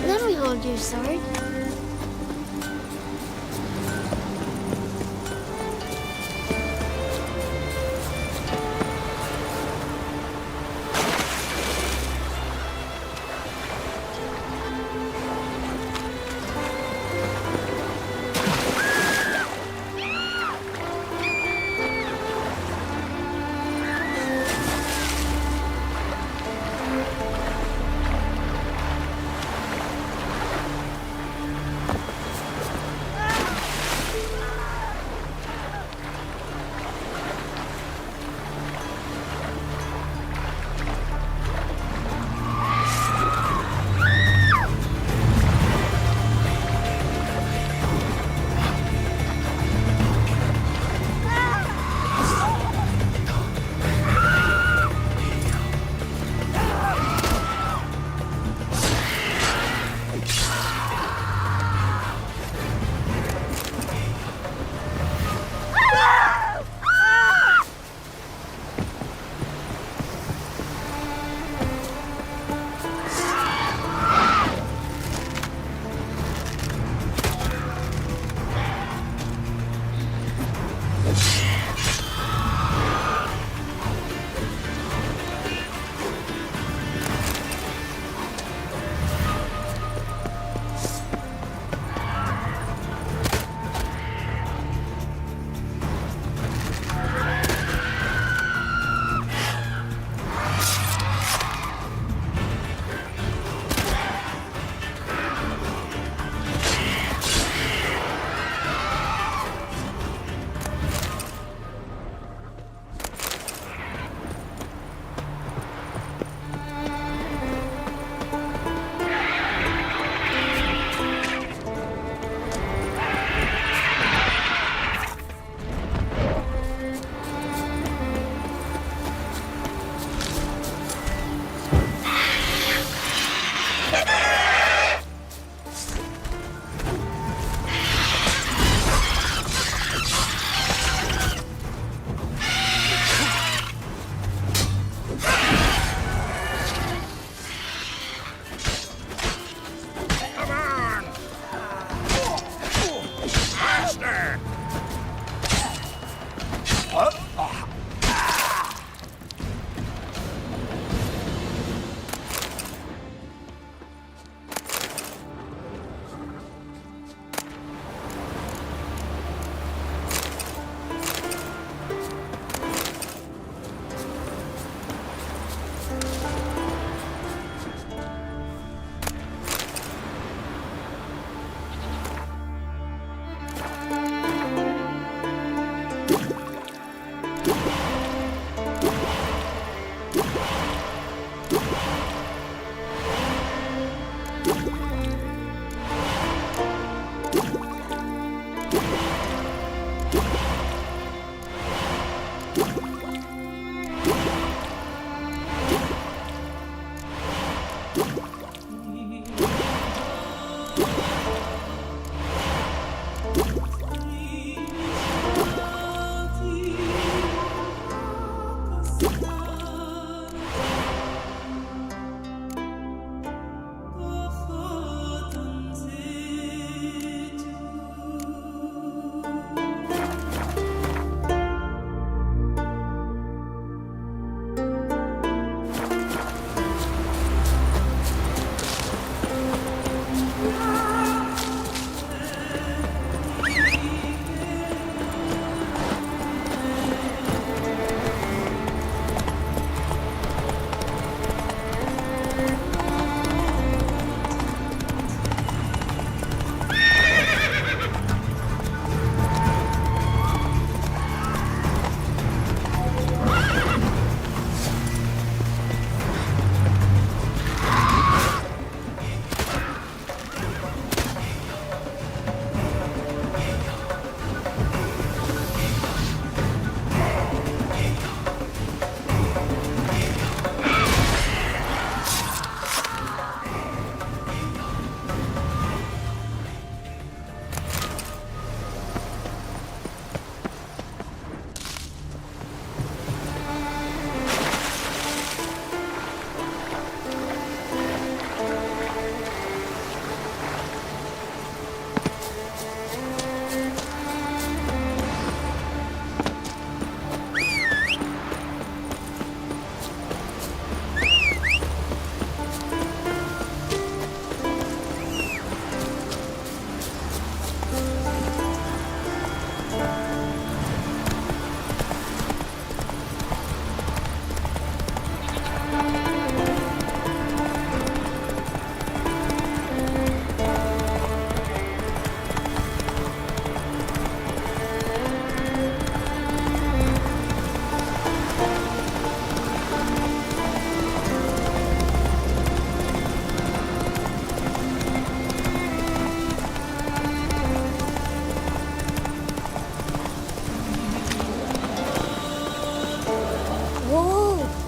Let me hold your sword.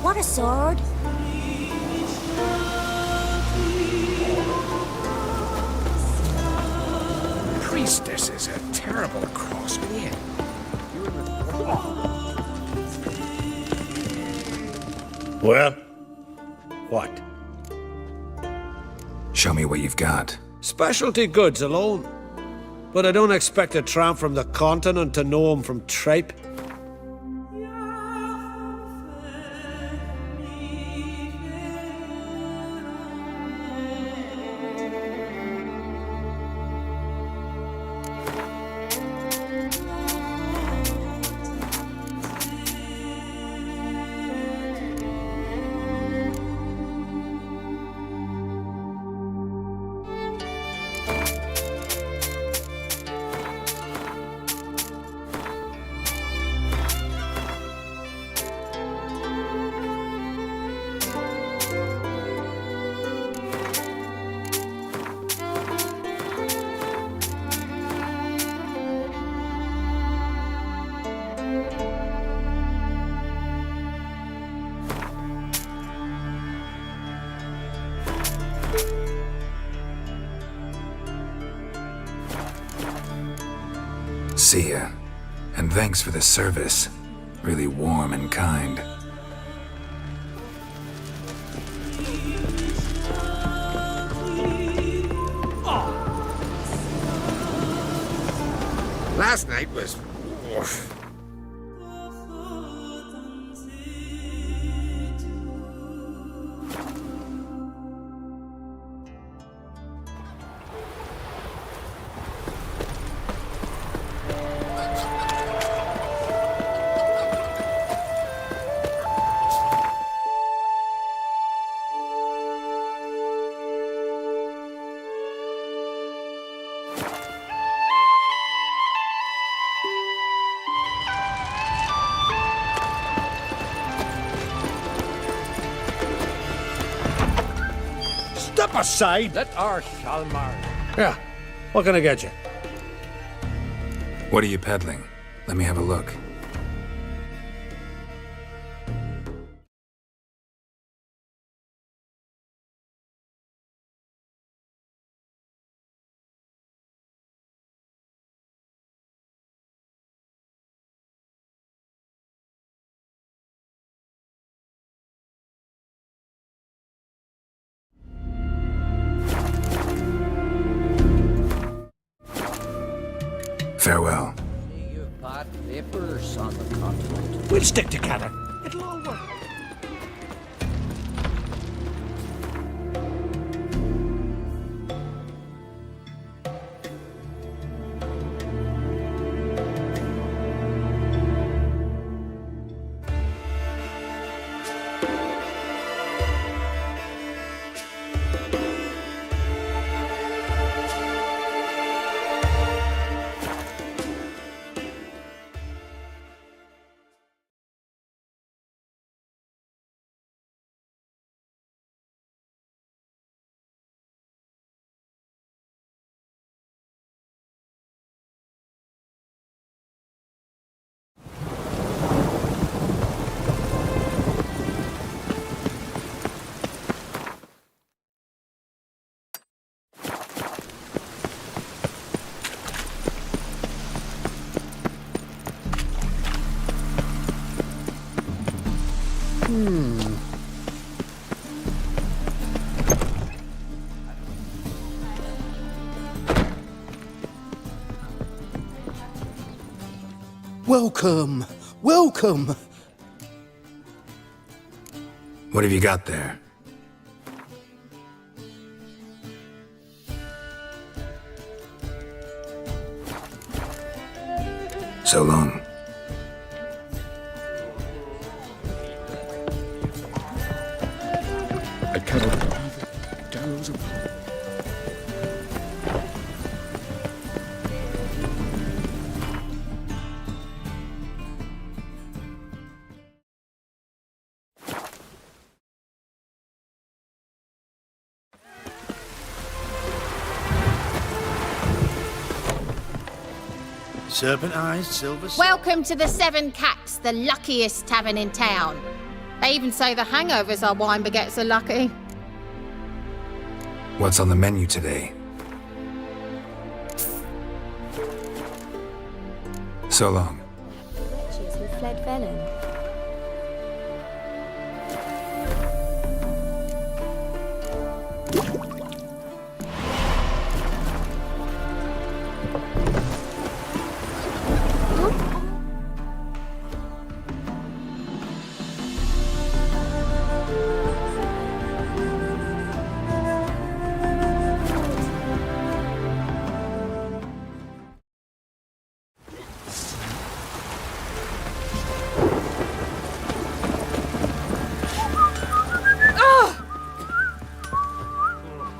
What a sword! Priestess is a terrible cross being. Well, what? Show me what you've got. Specialty goods alone. But I don't expect a tramp from the continent to know 'em from tripe. See ya. And thanks for the service. Really warm and kind. Last night was... oof. Step aside! Let our Shalmar. Yeah. What can I get you? What are you peddling? Let me have a look. Farewell. You bad papers on the continent. We'll stick together. It'll all work. Welcome. Welcome. What have you got there? So long. I cannot gallows of Serpent eyes, silver. Welcome to the Seven Cats, the luckiest tavern in town. They even say the hangovers our wine baguettes are lucky. What's on the menu today? So long. Wretches who fled Velen.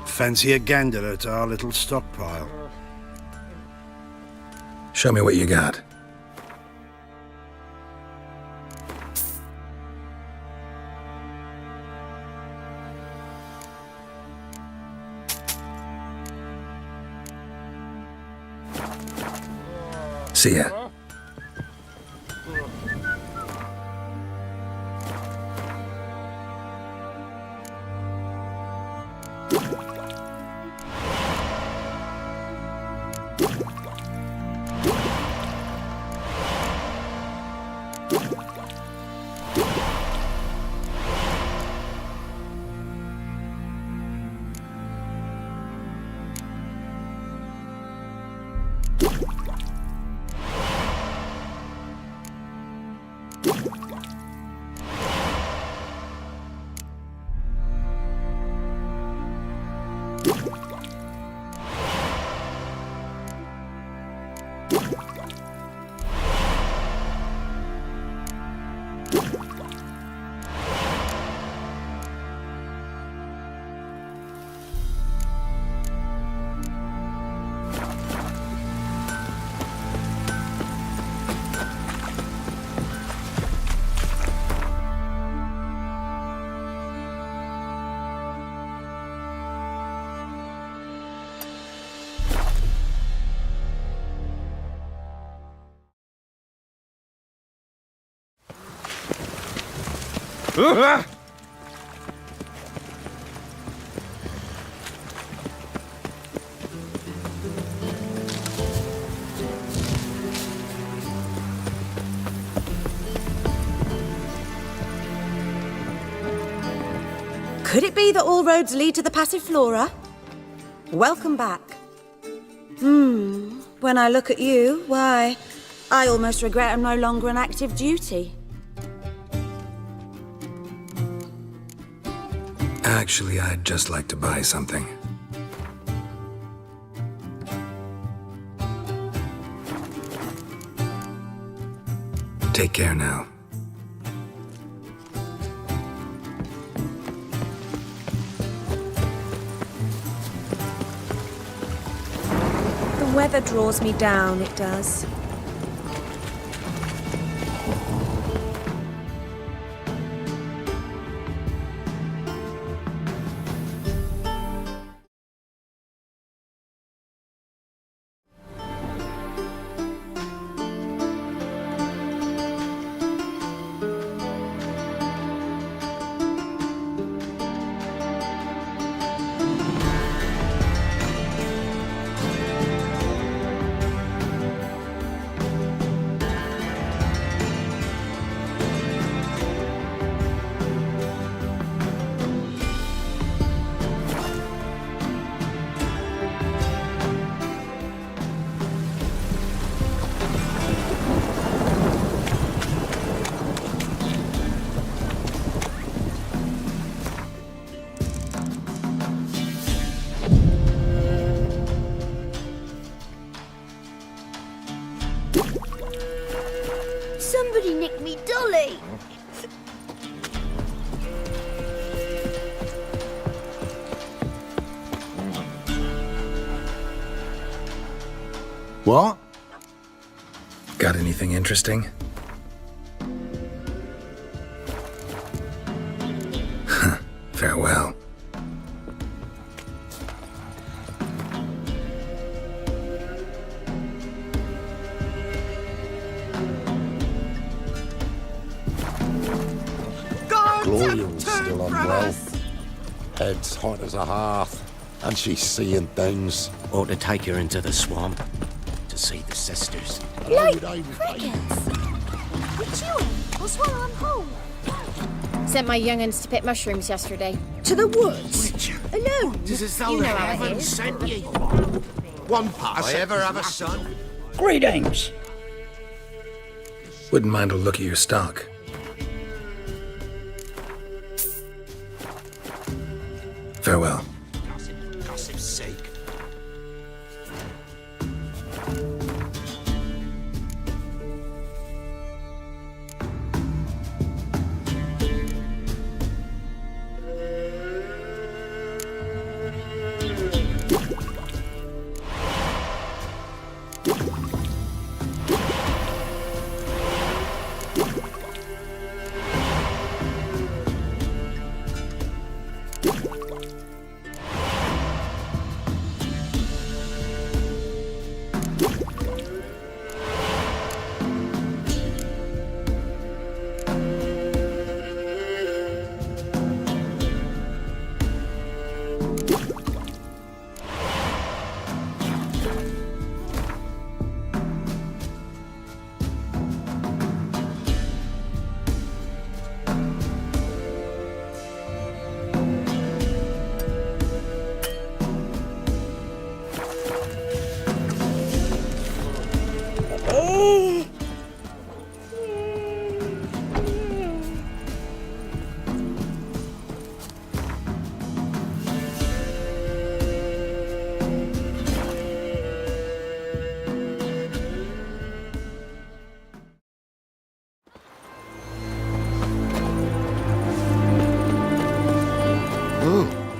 Fancy a gander at our little stockpile. Show me what you got. See ya. Could it be that all roads lead to the Passiflora? Welcome back. When I look at you, why, I almost regret I'm no longer on active duty. Actually, I'd just like to buy something. Take care now. The weather draws me down, it does. Somebody nicked me dolly. What? Got anything interesting? Farewell. Gloria's still unwell. Head's hot as a hearth, and she's seeing things. Ought to take her into the swamp to see the sisters. Like crickets. Which you in? Or swallow I'm home. Sent my young'uns to pick mushrooms yesterday. To the woods? Alone. Tis as though You the know how it heavens is. sent ye. One pass. I ever have a son? Greetings. Wouldn't mind a look at your stock. Farewell. Gossip's sake.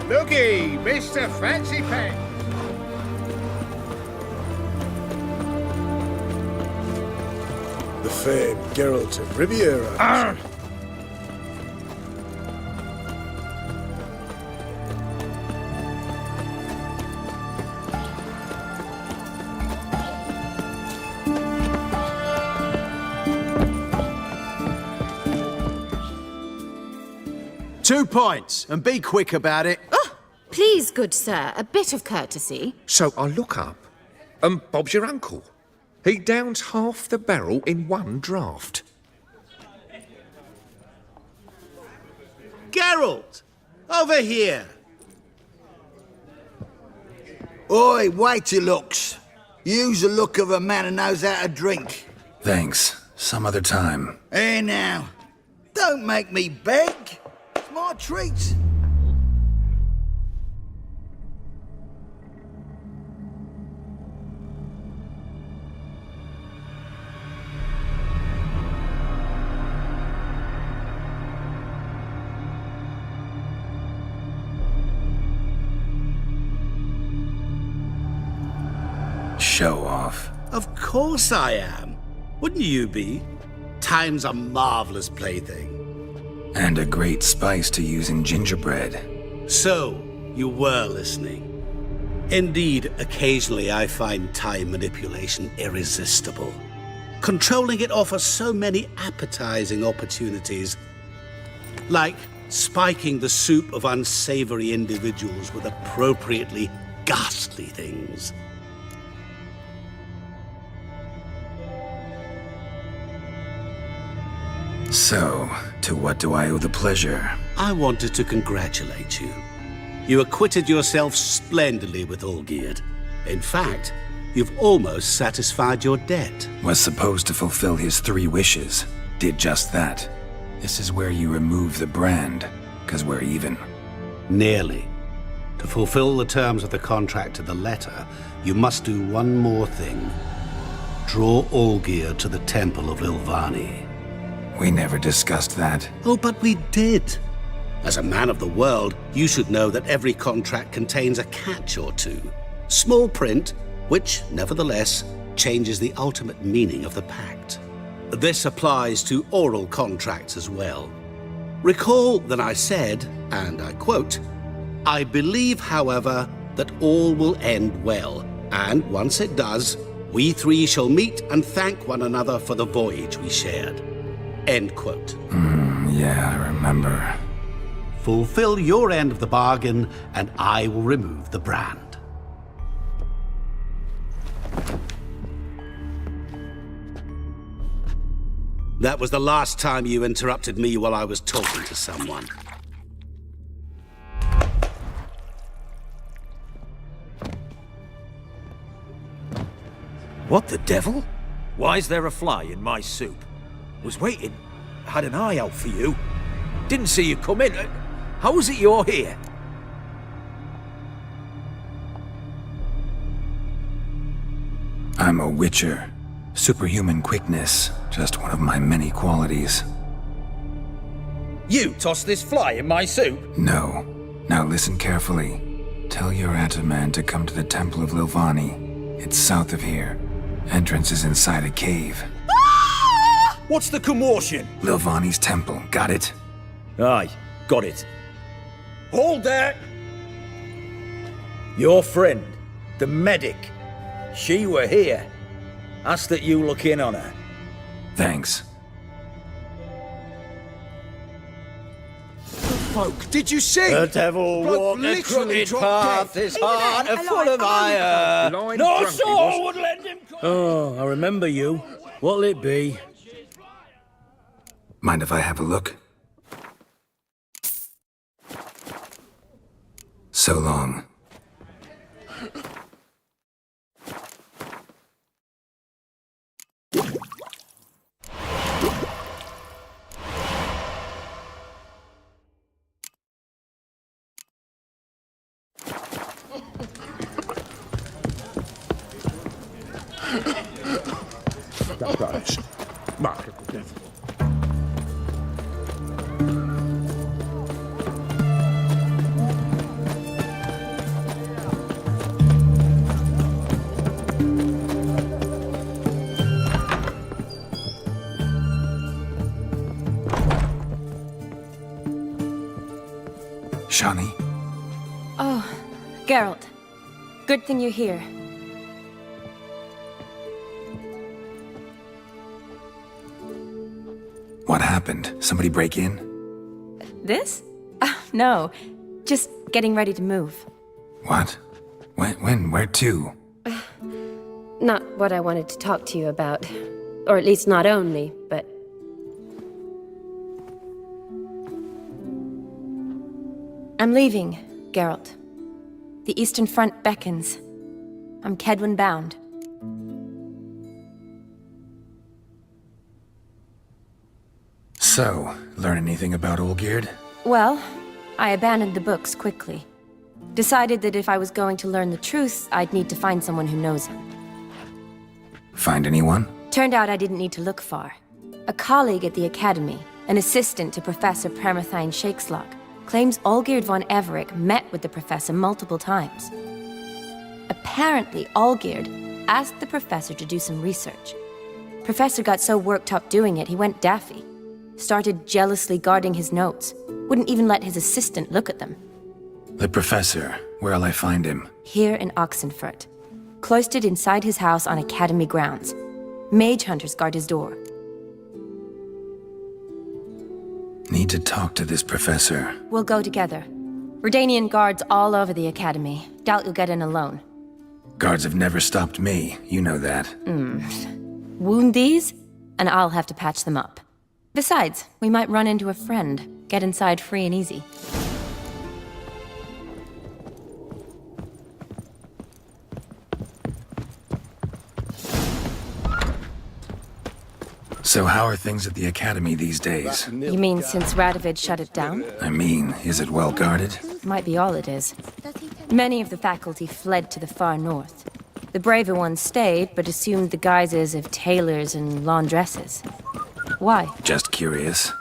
Looky, Mr. Fancy Pants. The famed Geralt of Riviera. 2 points, and be quick about it. Oh, please, good sir, a bit of courtesy. So I look up, and Bob's your uncle. He downs half the barrel in one draught. Geralt! Over here! Oi, waiter looks. Use the look of a man who knows how to drink. Thanks. Some other time. Here now. Don't make me beg. It's my treat. Show off. Of course I am. Wouldn't you be? Time's a marvelous plaything. And a great spice to use in gingerbread. So, you were listening. Indeed, occasionally I find time manipulation irresistible. Controlling it offers so many appetizing opportunities. Like spiking the soup of unsavory individuals with appropriately ghastly things. So, to what do I owe the pleasure? I wanted to congratulate you. You acquitted yourself splendidly with Olgierd. In fact, you've almost satisfied your debt. Was supposed to fulfill his 3 wishes. Did just that. This is where you remove the brand, 'cause we're even. Nearly. To fulfill the terms of the contract to the letter, you must do one more thing. Draw Olgierd to the Temple of Lilvani. We never discussed that. Oh, but we did. As a man of the world, you should know that every contract contains a catch or two. Small print, which, nevertheless, changes the ultimate meaning of the pact. This applies to oral contracts as well. Recall that I said, and I quote, "I believe, however, that all will end well, and once it does, we 3 shall meet and thank one another for the voyage we shared." End quote. Yeah, I remember. Fulfill your end of the bargain, and I will remove the brand. That was the last time you interrupted me while I was talking to someone. What the devil? Why is there a fly in my soup? Was waiting. Had an eye out for you. Didn't see you come in. How is it you're here? I'm a witcher. Superhuman quickness. Just one of my many qualities. You tossed this fly in my soup? No. Now listen carefully. Tell your Ataman to come to the Temple of Lilvani. It's south of here. Entrance is inside a cave. What's the commotion? Lilvani's temple. Got it? Aye, got it. Hold there! Your friend, the medic, she were here. Ask that you look in on her. Thanks. Folk, did you see? The devil walked a crooked path, his heart a full of ire. No soul would lend him. Oh, I remember you. What'll it be? Mind if I have a look? So long. Guys, Mark, Shani? Oh, Geralt. Good thing you're here. What happened? Somebody break in? This? No, just getting ready to move. What? When? Where to? Not what I wanted to talk to you about. Or at least not only, but... I'm leaving, Geralt. The Eastern Front beckons. I'm Kedwin bound. So, learn anything about Olgierd? Well, I abandoned the books quickly. Decided that if I was going to learn the truth, I'd need to find someone who knows him. Find anyone? Turned out I didn't need to look far. A colleague at the Academy, an assistant to Professor Permathine Shakeslog, claims Olgierd von Everec met with the professor multiple times. Apparently, Olgierd asked the professor to do some research. Professor got so worked up doing it, he went daffy. Started jealously guarding his notes. Wouldn't even let his assistant look at them. The professor. Where'll I find him? Here in Oxenfurt. Cloistered inside his house on Academy grounds. Mage hunters guard his door. Need to talk to this professor. We'll go together. Redanian guards all over the Academy. Doubt you'll get in alone. Guards have never stopped me. You know that. Wound these, and I'll have to patch them up. Besides, we might run into a friend. Get inside free and easy. So how are things at the Academy these days? You mean since Radovid shut it down? I mean, is it well guarded? Might be all it is. Many of the faculty fled to the far north. The braver ones stayed, but assumed the guises of tailors and laundresses. Why? Just curious.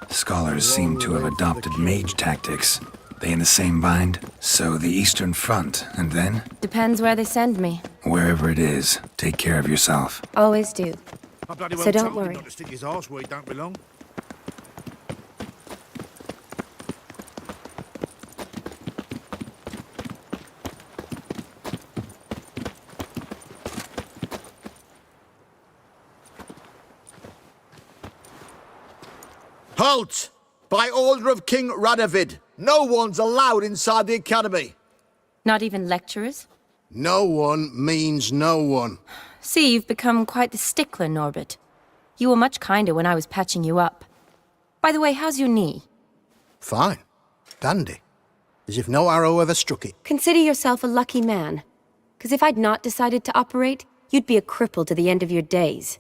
Scholars seem to have adopted mage tactics. They in the same bind? So the Eastern Front, and then? Depends where they send me. Wherever it is, take care of yourself. Always do. I bloody well So don't told him worry. not to stick his arse where he don't belong. Halt! By order of King Radovid, no one's allowed inside the Academy. Not even lecturers? No one means no one. See, you've become quite the stickler, Norbert. You were much kinder when I was patching you up. By the way, how's your knee? Fine. Dandy. As if no arrow ever struck it. Consider yourself a lucky man. Because if I'd not decided to operate, you'd be a cripple to the end of your days.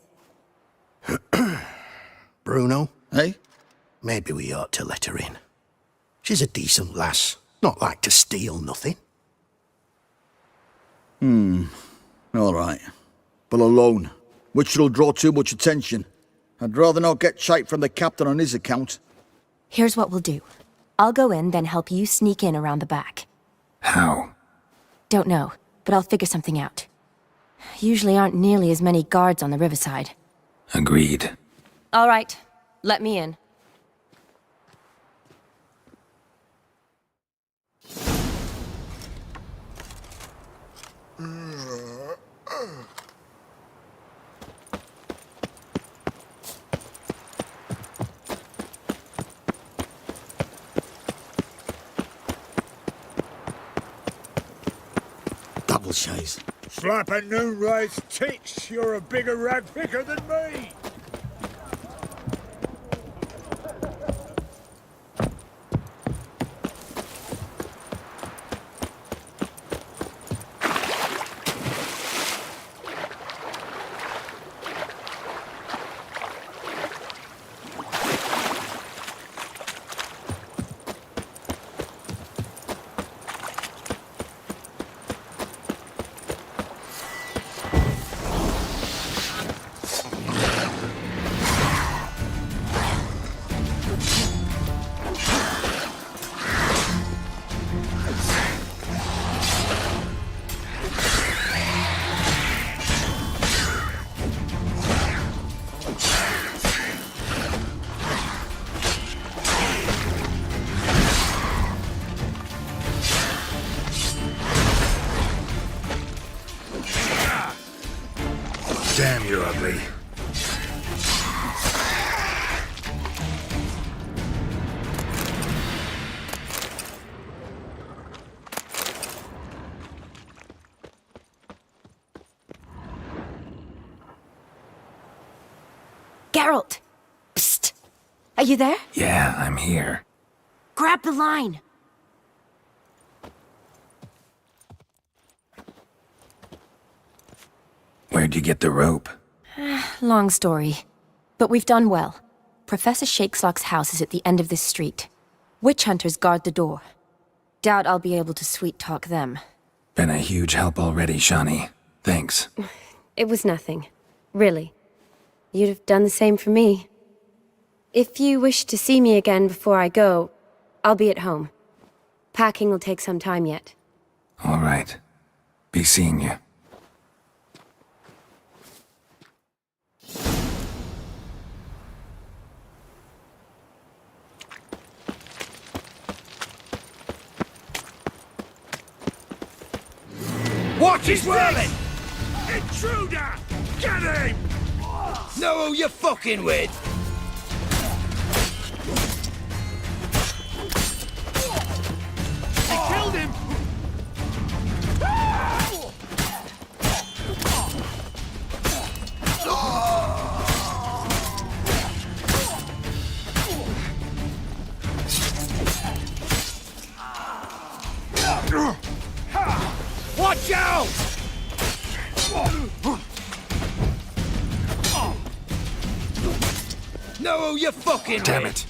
Bruno, eh? Maybe we ought to let her in. She's a decent lass. Not like to steal nothing. All right. But alone, which will draw too much attention. I'd rather not get shite from the captain on his account. Here's what we'll do. I'll go in, then help you sneak in around the back. How? Don't know, but I'll figure something out. Usually aren't nearly as many guards on the riverside. Agreed. All right, let me in. Double shays. Slap a noon-rise tits, you're a bigger rag picker than me. Damn, you're ugly. Geralt! Psst! Are you there? Yeah, I'm here. Grab the line! Where'd you get the rope? Long story. But we've done well. Professor Shakeslock's house is at the end of this street. Witch hunters guard the door. Doubt I'll be able to sweet-talk them. Been a huge help already, Shani. Thanks. It was nothing. Really. You'd have done the same for me. If you wish to see me again before I go, I'll be at home. Packing will take some time yet. All right. Be seeing you. What is whirling? Intruder! Get him! Know who you're fucking with? He killed him! Watch out! Know who you're fucking Damn with? it.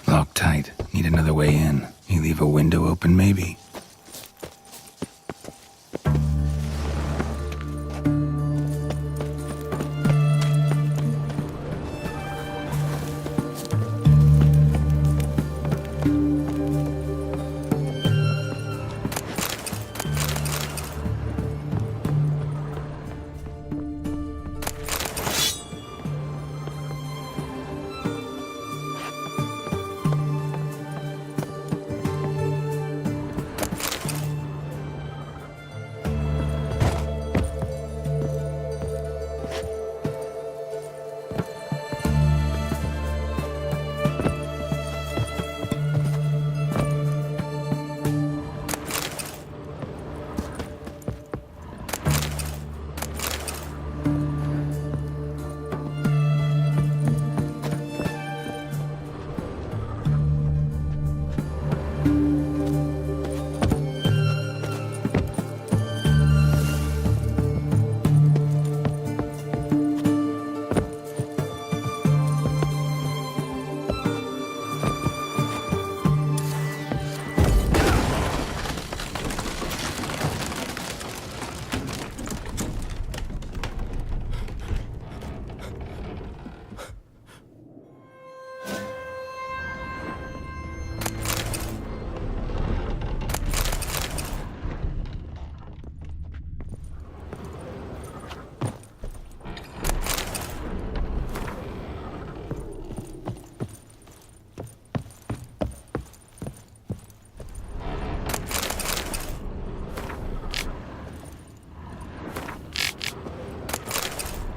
Locked tight. Need another way in. You leave a window open, maybe?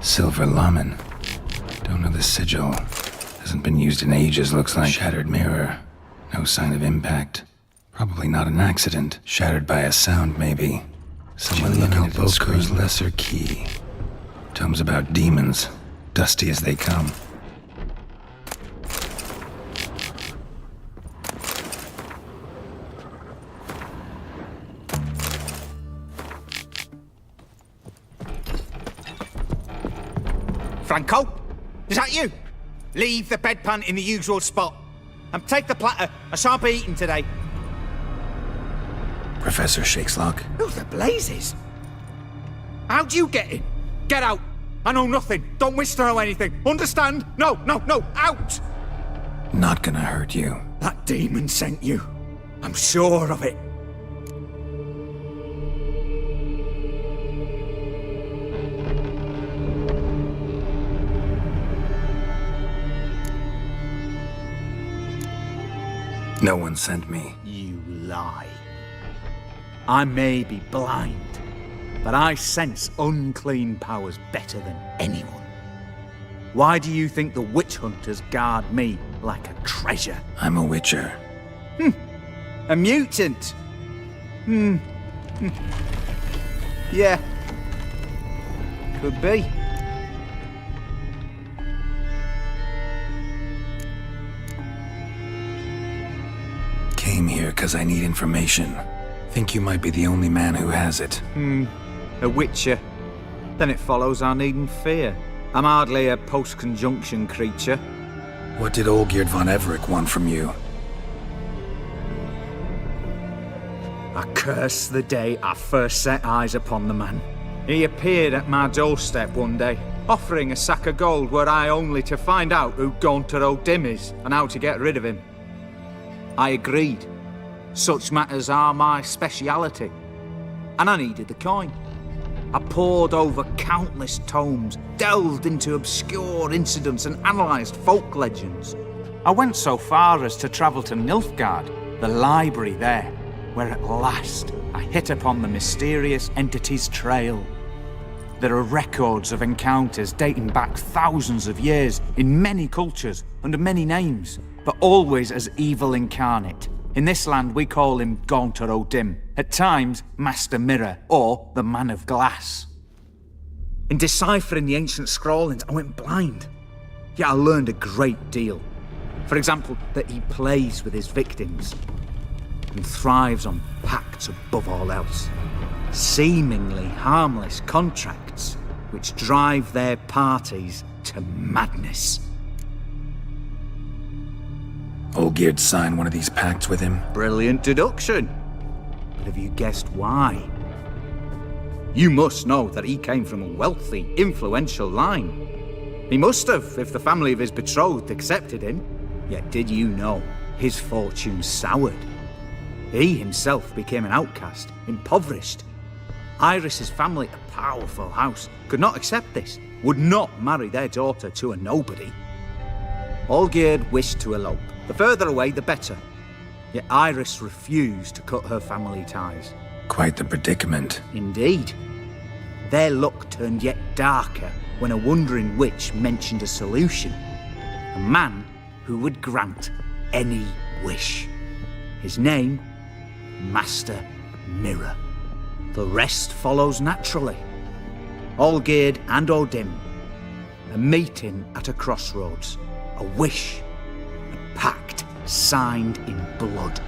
Silver Lamen. Don't know the sigil. Hasn't been used in ages, looks like. Shattered mirror. No sign of impact. Probably not an accident. Shattered by a sound, maybe. Someone looking at Screw's lesser key. Tomes about demons. Dusty as they come. Franco? Is that you? Leave the bedpan in the usual spot. And take the platter. I shan't be eating today. Professor Shakeslock? Who the blazes? How'd you get in? Get out. I know nothing. Don't wish to know anything. Understand? No, out! Not gonna hurt you. That demon sent you. I'm sure of it. No one sent me. You lie. I may be blind, but I sense unclean powers better than anyone. Why do you think the witch hunters guard me like a treasure? I'm a witcher. A mutant? Yeah. Could be. Came here because I need information. Think you might be the only man who has it. A witcher. Then it follows I needn't fear. I'm hardly a post-conjunction creature. What did Olgierd von Everec want from you? I curse the day I first set eyes upon the man. He appeared at my doorstep one day, offering a sack of gold were I only to find out who Gaunter O'Dim is and how to get rid of him. I agreed. Such matters are my speciality. And I needed the coin. I pored over countless tomes, delved into obscure incidents and analysed folk legends. I went so far as to travel to Nilfgaard, the library there, where at last I hit upon the mysterious entity's trail. There are records of encounters dating back thousands of years in many cultures under many names, but always as evil incarnate. In this land we call him Gaunter O'Dim, at times Master Mirror or the Man of Glass. In deciphering the ancient scrawlings I went blind, yet I learned a great deal. For example, that he plays with his victims and thrives on pacts above all else. Seemingly harmless contracts which drive their parties to madness. Olgierd signed one of these pacts with him? Brilliant deduction. But have you guessed why? You must know that he came from a wealthy, influential line. He must have, if the family of his betrothed accepted him. Yet did you know his fortune soured? He himself became an outcast, impoverished. Iris's family, a powerful house, could not accept this, would not marry their daughter to a nobody. Olgierd wished to elope. The further away, the better. Yet Iris refused to cut her family ties. Quite the predicament. Indeed. Their luck turned yet darker when a wandering witch mentioned a solution. A man who would grant any wish. His name, Master Mirror. The rest follows naturally. Olgierd and O'Dim, a meeting at a crossroads, a wish, a pact signed in blood,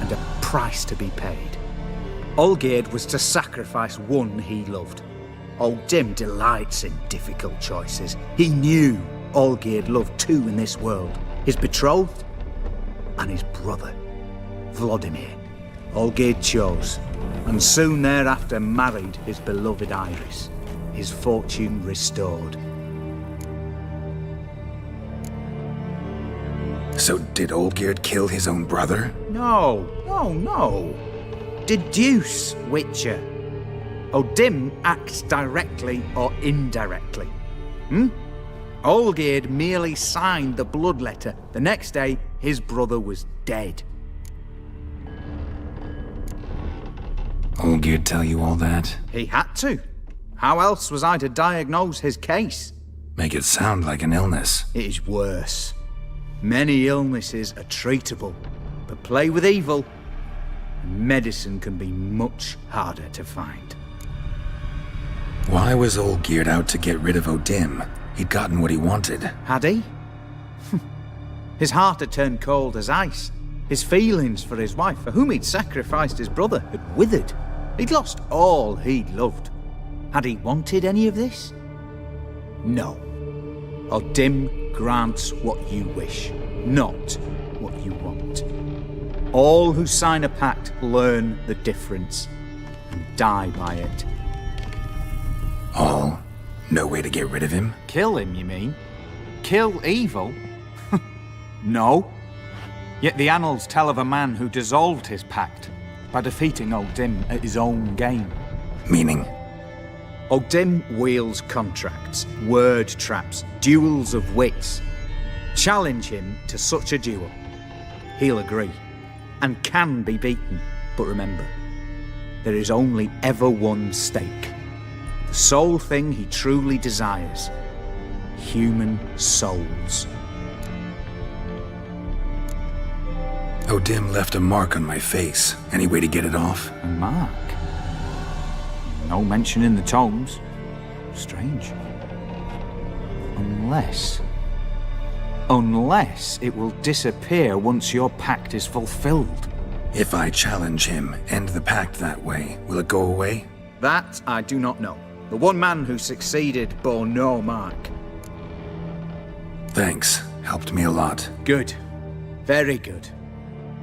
and a price to be paid. Olgierd was to sacrifice one he loved. O'Dim delights in difficult choices. He knew Olgierd loved two in this world, his betrothed and his brother, Vladimir. Olgierd chose, and soon thereafter married his beloved Iris, his fortune restored. So did Olgierd kill his own brother? No. Deduce, Witcher. O'Dim acts directly or indirectly. Olgierd merely signed the blood letter. The next day, his brother was dead. Olgierd tell you all that? He had to. How else was I to diagnose his case? Make it sound like an illness. It is worse. Many illnesses are treatable, but play with evil, and medicine can be much harder to find. Why was Olgierd out to get rid of O'Dim? He'd gotten what he wanted. Had he? His heart had turned cold as ice. His feelings for his wife, for whom he'd sacrificed his brother, had withered. He'd lost all he'd loved. Had he wanted any of this? No. O'Dim grants what you wish, not what you want. All who sign a pact learn the difference and die by it. All? No way to get rid of him? Kill him, you mean? Kill evil? No. Yet the annals tell of a man who dissolved his pact by defeating O'Dim at his own game. Meaning? O'Dim wields contracts, word traps, duels of wits. Challenge him to such a duel. he'll agree, and can be beaten. But remember, there is only ever one stake. The sole thing he truly desires. Human souls. O'Dim left a mark on my face. Any way to get it off? A mark? No mention in the tomes. Strange. Unless it will disappear once your pact is fulfilled. If I challenge him, end the pact that way, will it go away? That I do not know. The one man who succeeded bore no mark. Thanks. Helped me a lot. Good. Very good.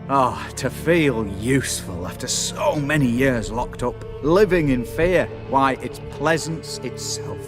Ah, to feel useful after so many years locked up, living in fear. Why, it's pleasance itself.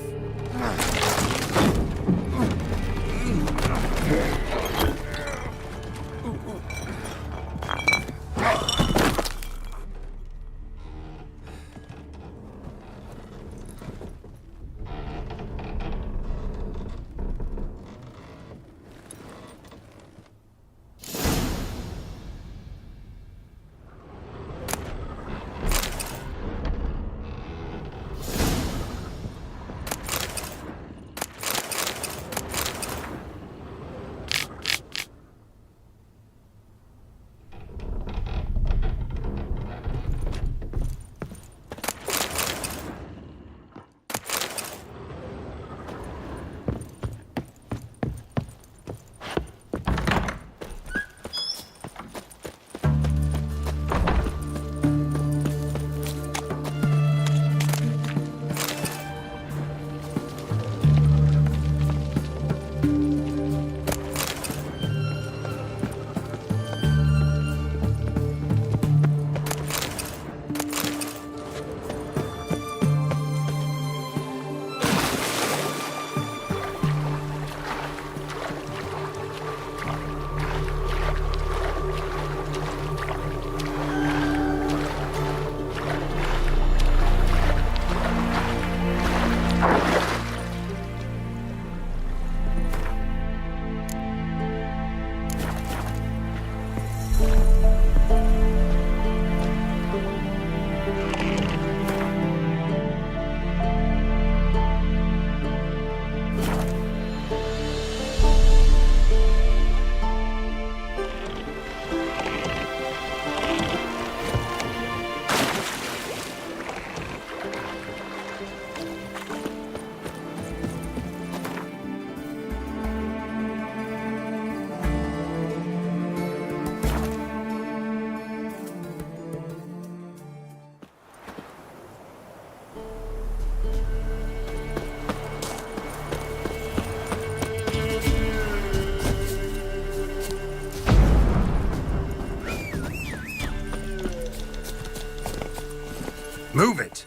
Move it!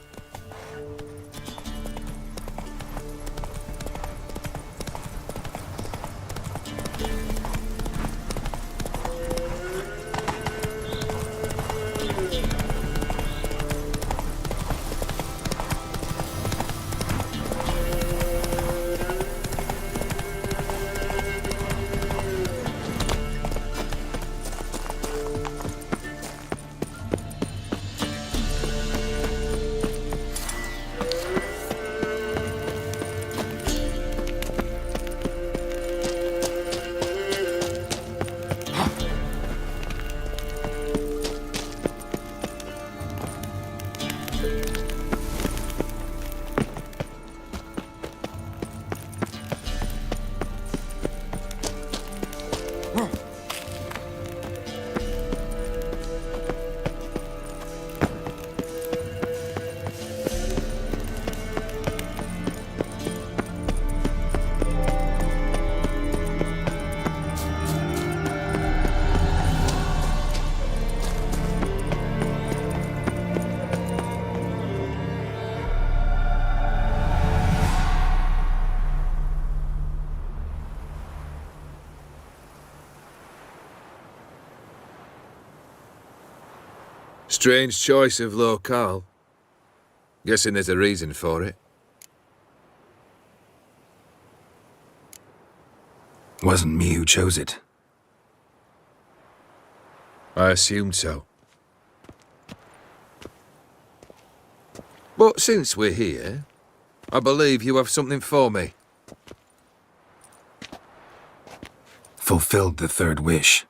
Strange choice of locale. Guessing there's a reason for it. Wasn't me who chose it. I assumed so. But since we're here, I believe you have something for me. Fulfilled the third wish.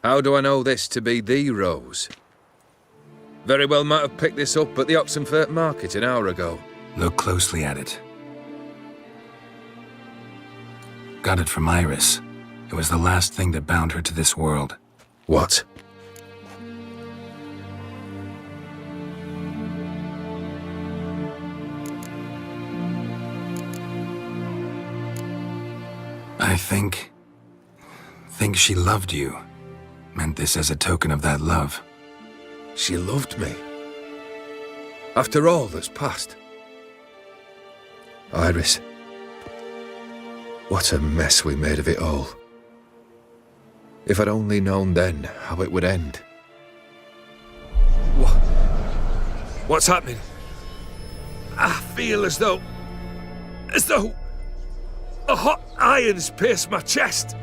How do I know this to be the rose? Very well might have picked this up at the Oxenfurt market an hour ago. Look closely at it. Got it from Iris. It was the last thing that bound her to this world. What? I think she loved you. Meant this as a token of that love. She loved me. After all that's passed. Iris. What a mess we made of it all. If I'd only known then how it would end. What's happening? I feel as though a hot iron's pierced my chest.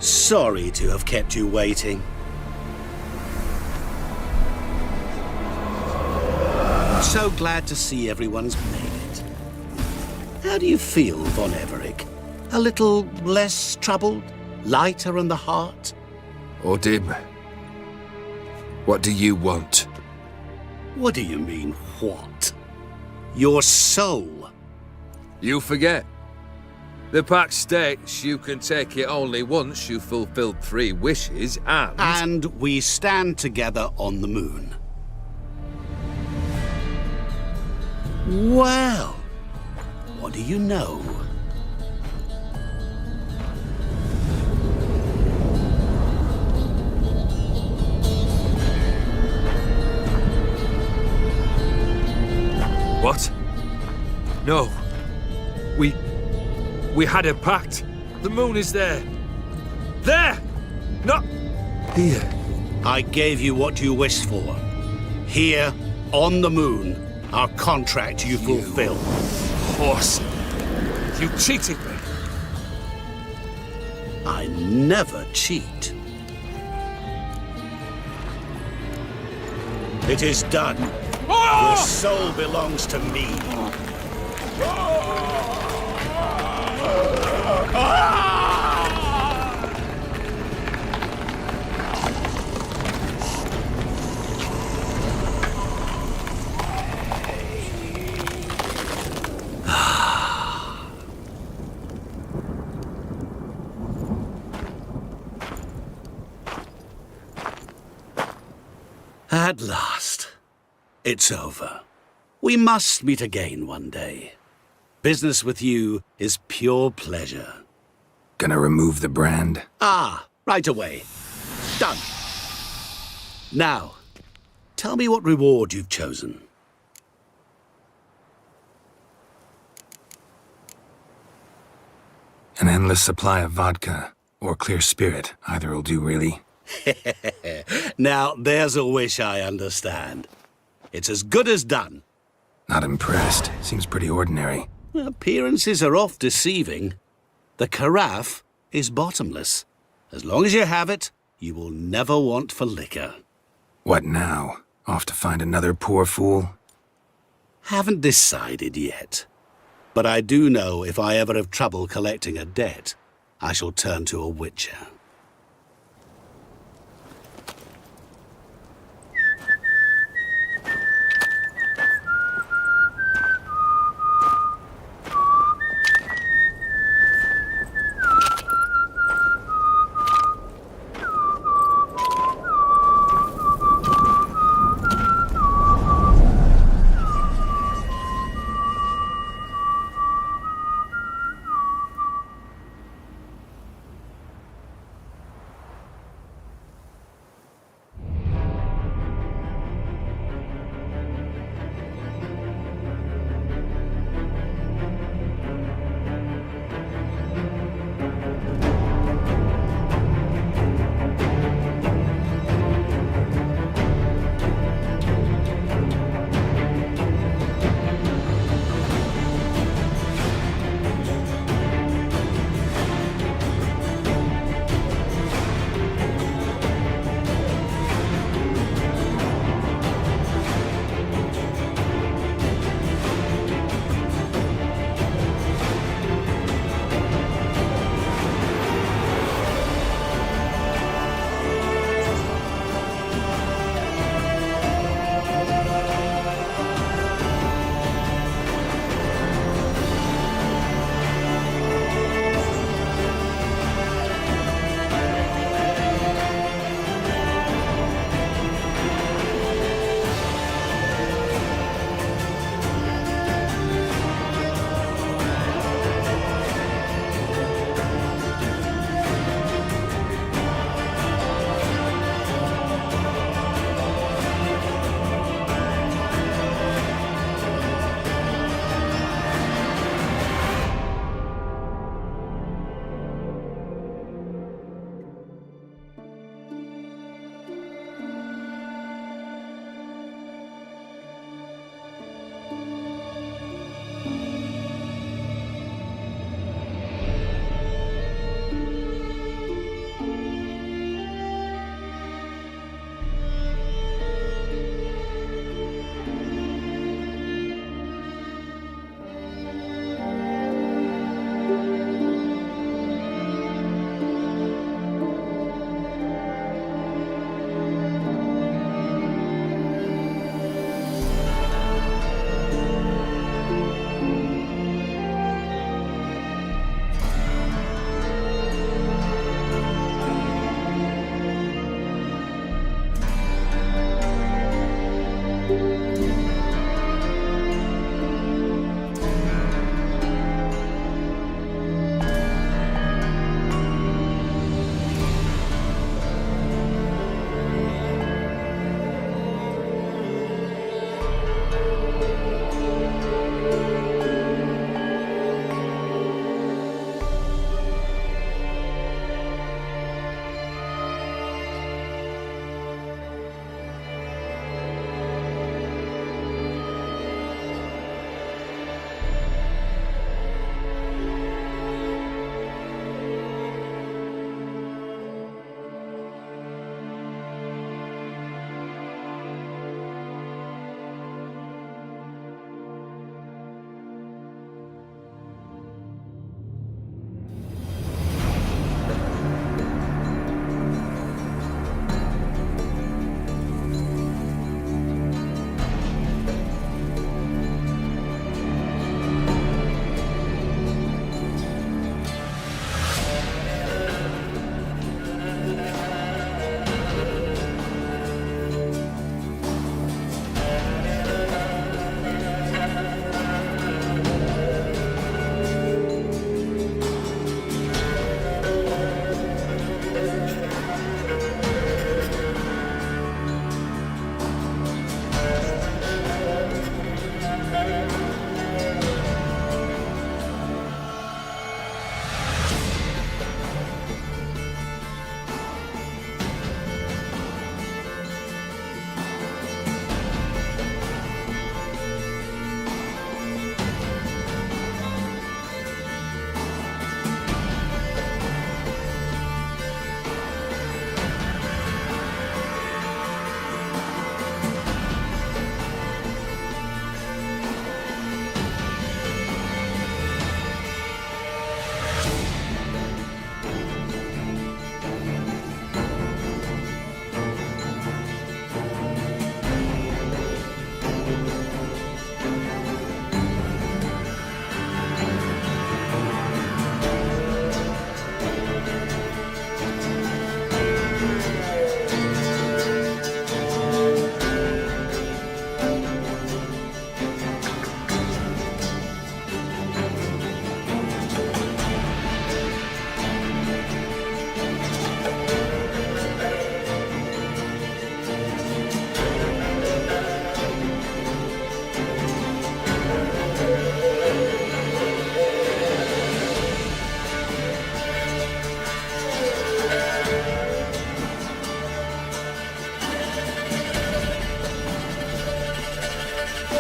Sorry to have kept you waiting. So glad to see everyone's made it. How do you feel, Von Everich? A little less troubled? Lighter in the heart? Dim. What do you want? What do you mean, what? Your soul. You forget. The pact states you can take it only once you've fulfilled 3 wishes and... And we stand together on the moon. Well, what do you know? What? No. We had a pact. The moon is there. There! Not here. I gave you what you wished for. Here, on the moon, our contract you fulfill. HoS. You cheated me. I never cheat. It is done. Your soul belongs to me. At last. It's over. We must meet again one day. Business with you is pure pleasure. Gonna remove the brand? Ah, right away. Done. Now, tell me what reward you've chosen. An endless supply of vodka, or clear spirit. Either will do, really. Now, there's a wish I understand. It's as good as done. Not impressed. Seems pretty ordinary. Appearances are oft deceiving. The carafe is bottomless. As long as you have it, you will never want for liquor. What now? Off to find another poor fool? Haven't decided yet. But I do know if I ever have trouble collecting a debt, I shall turn to a witcher.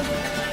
Bye.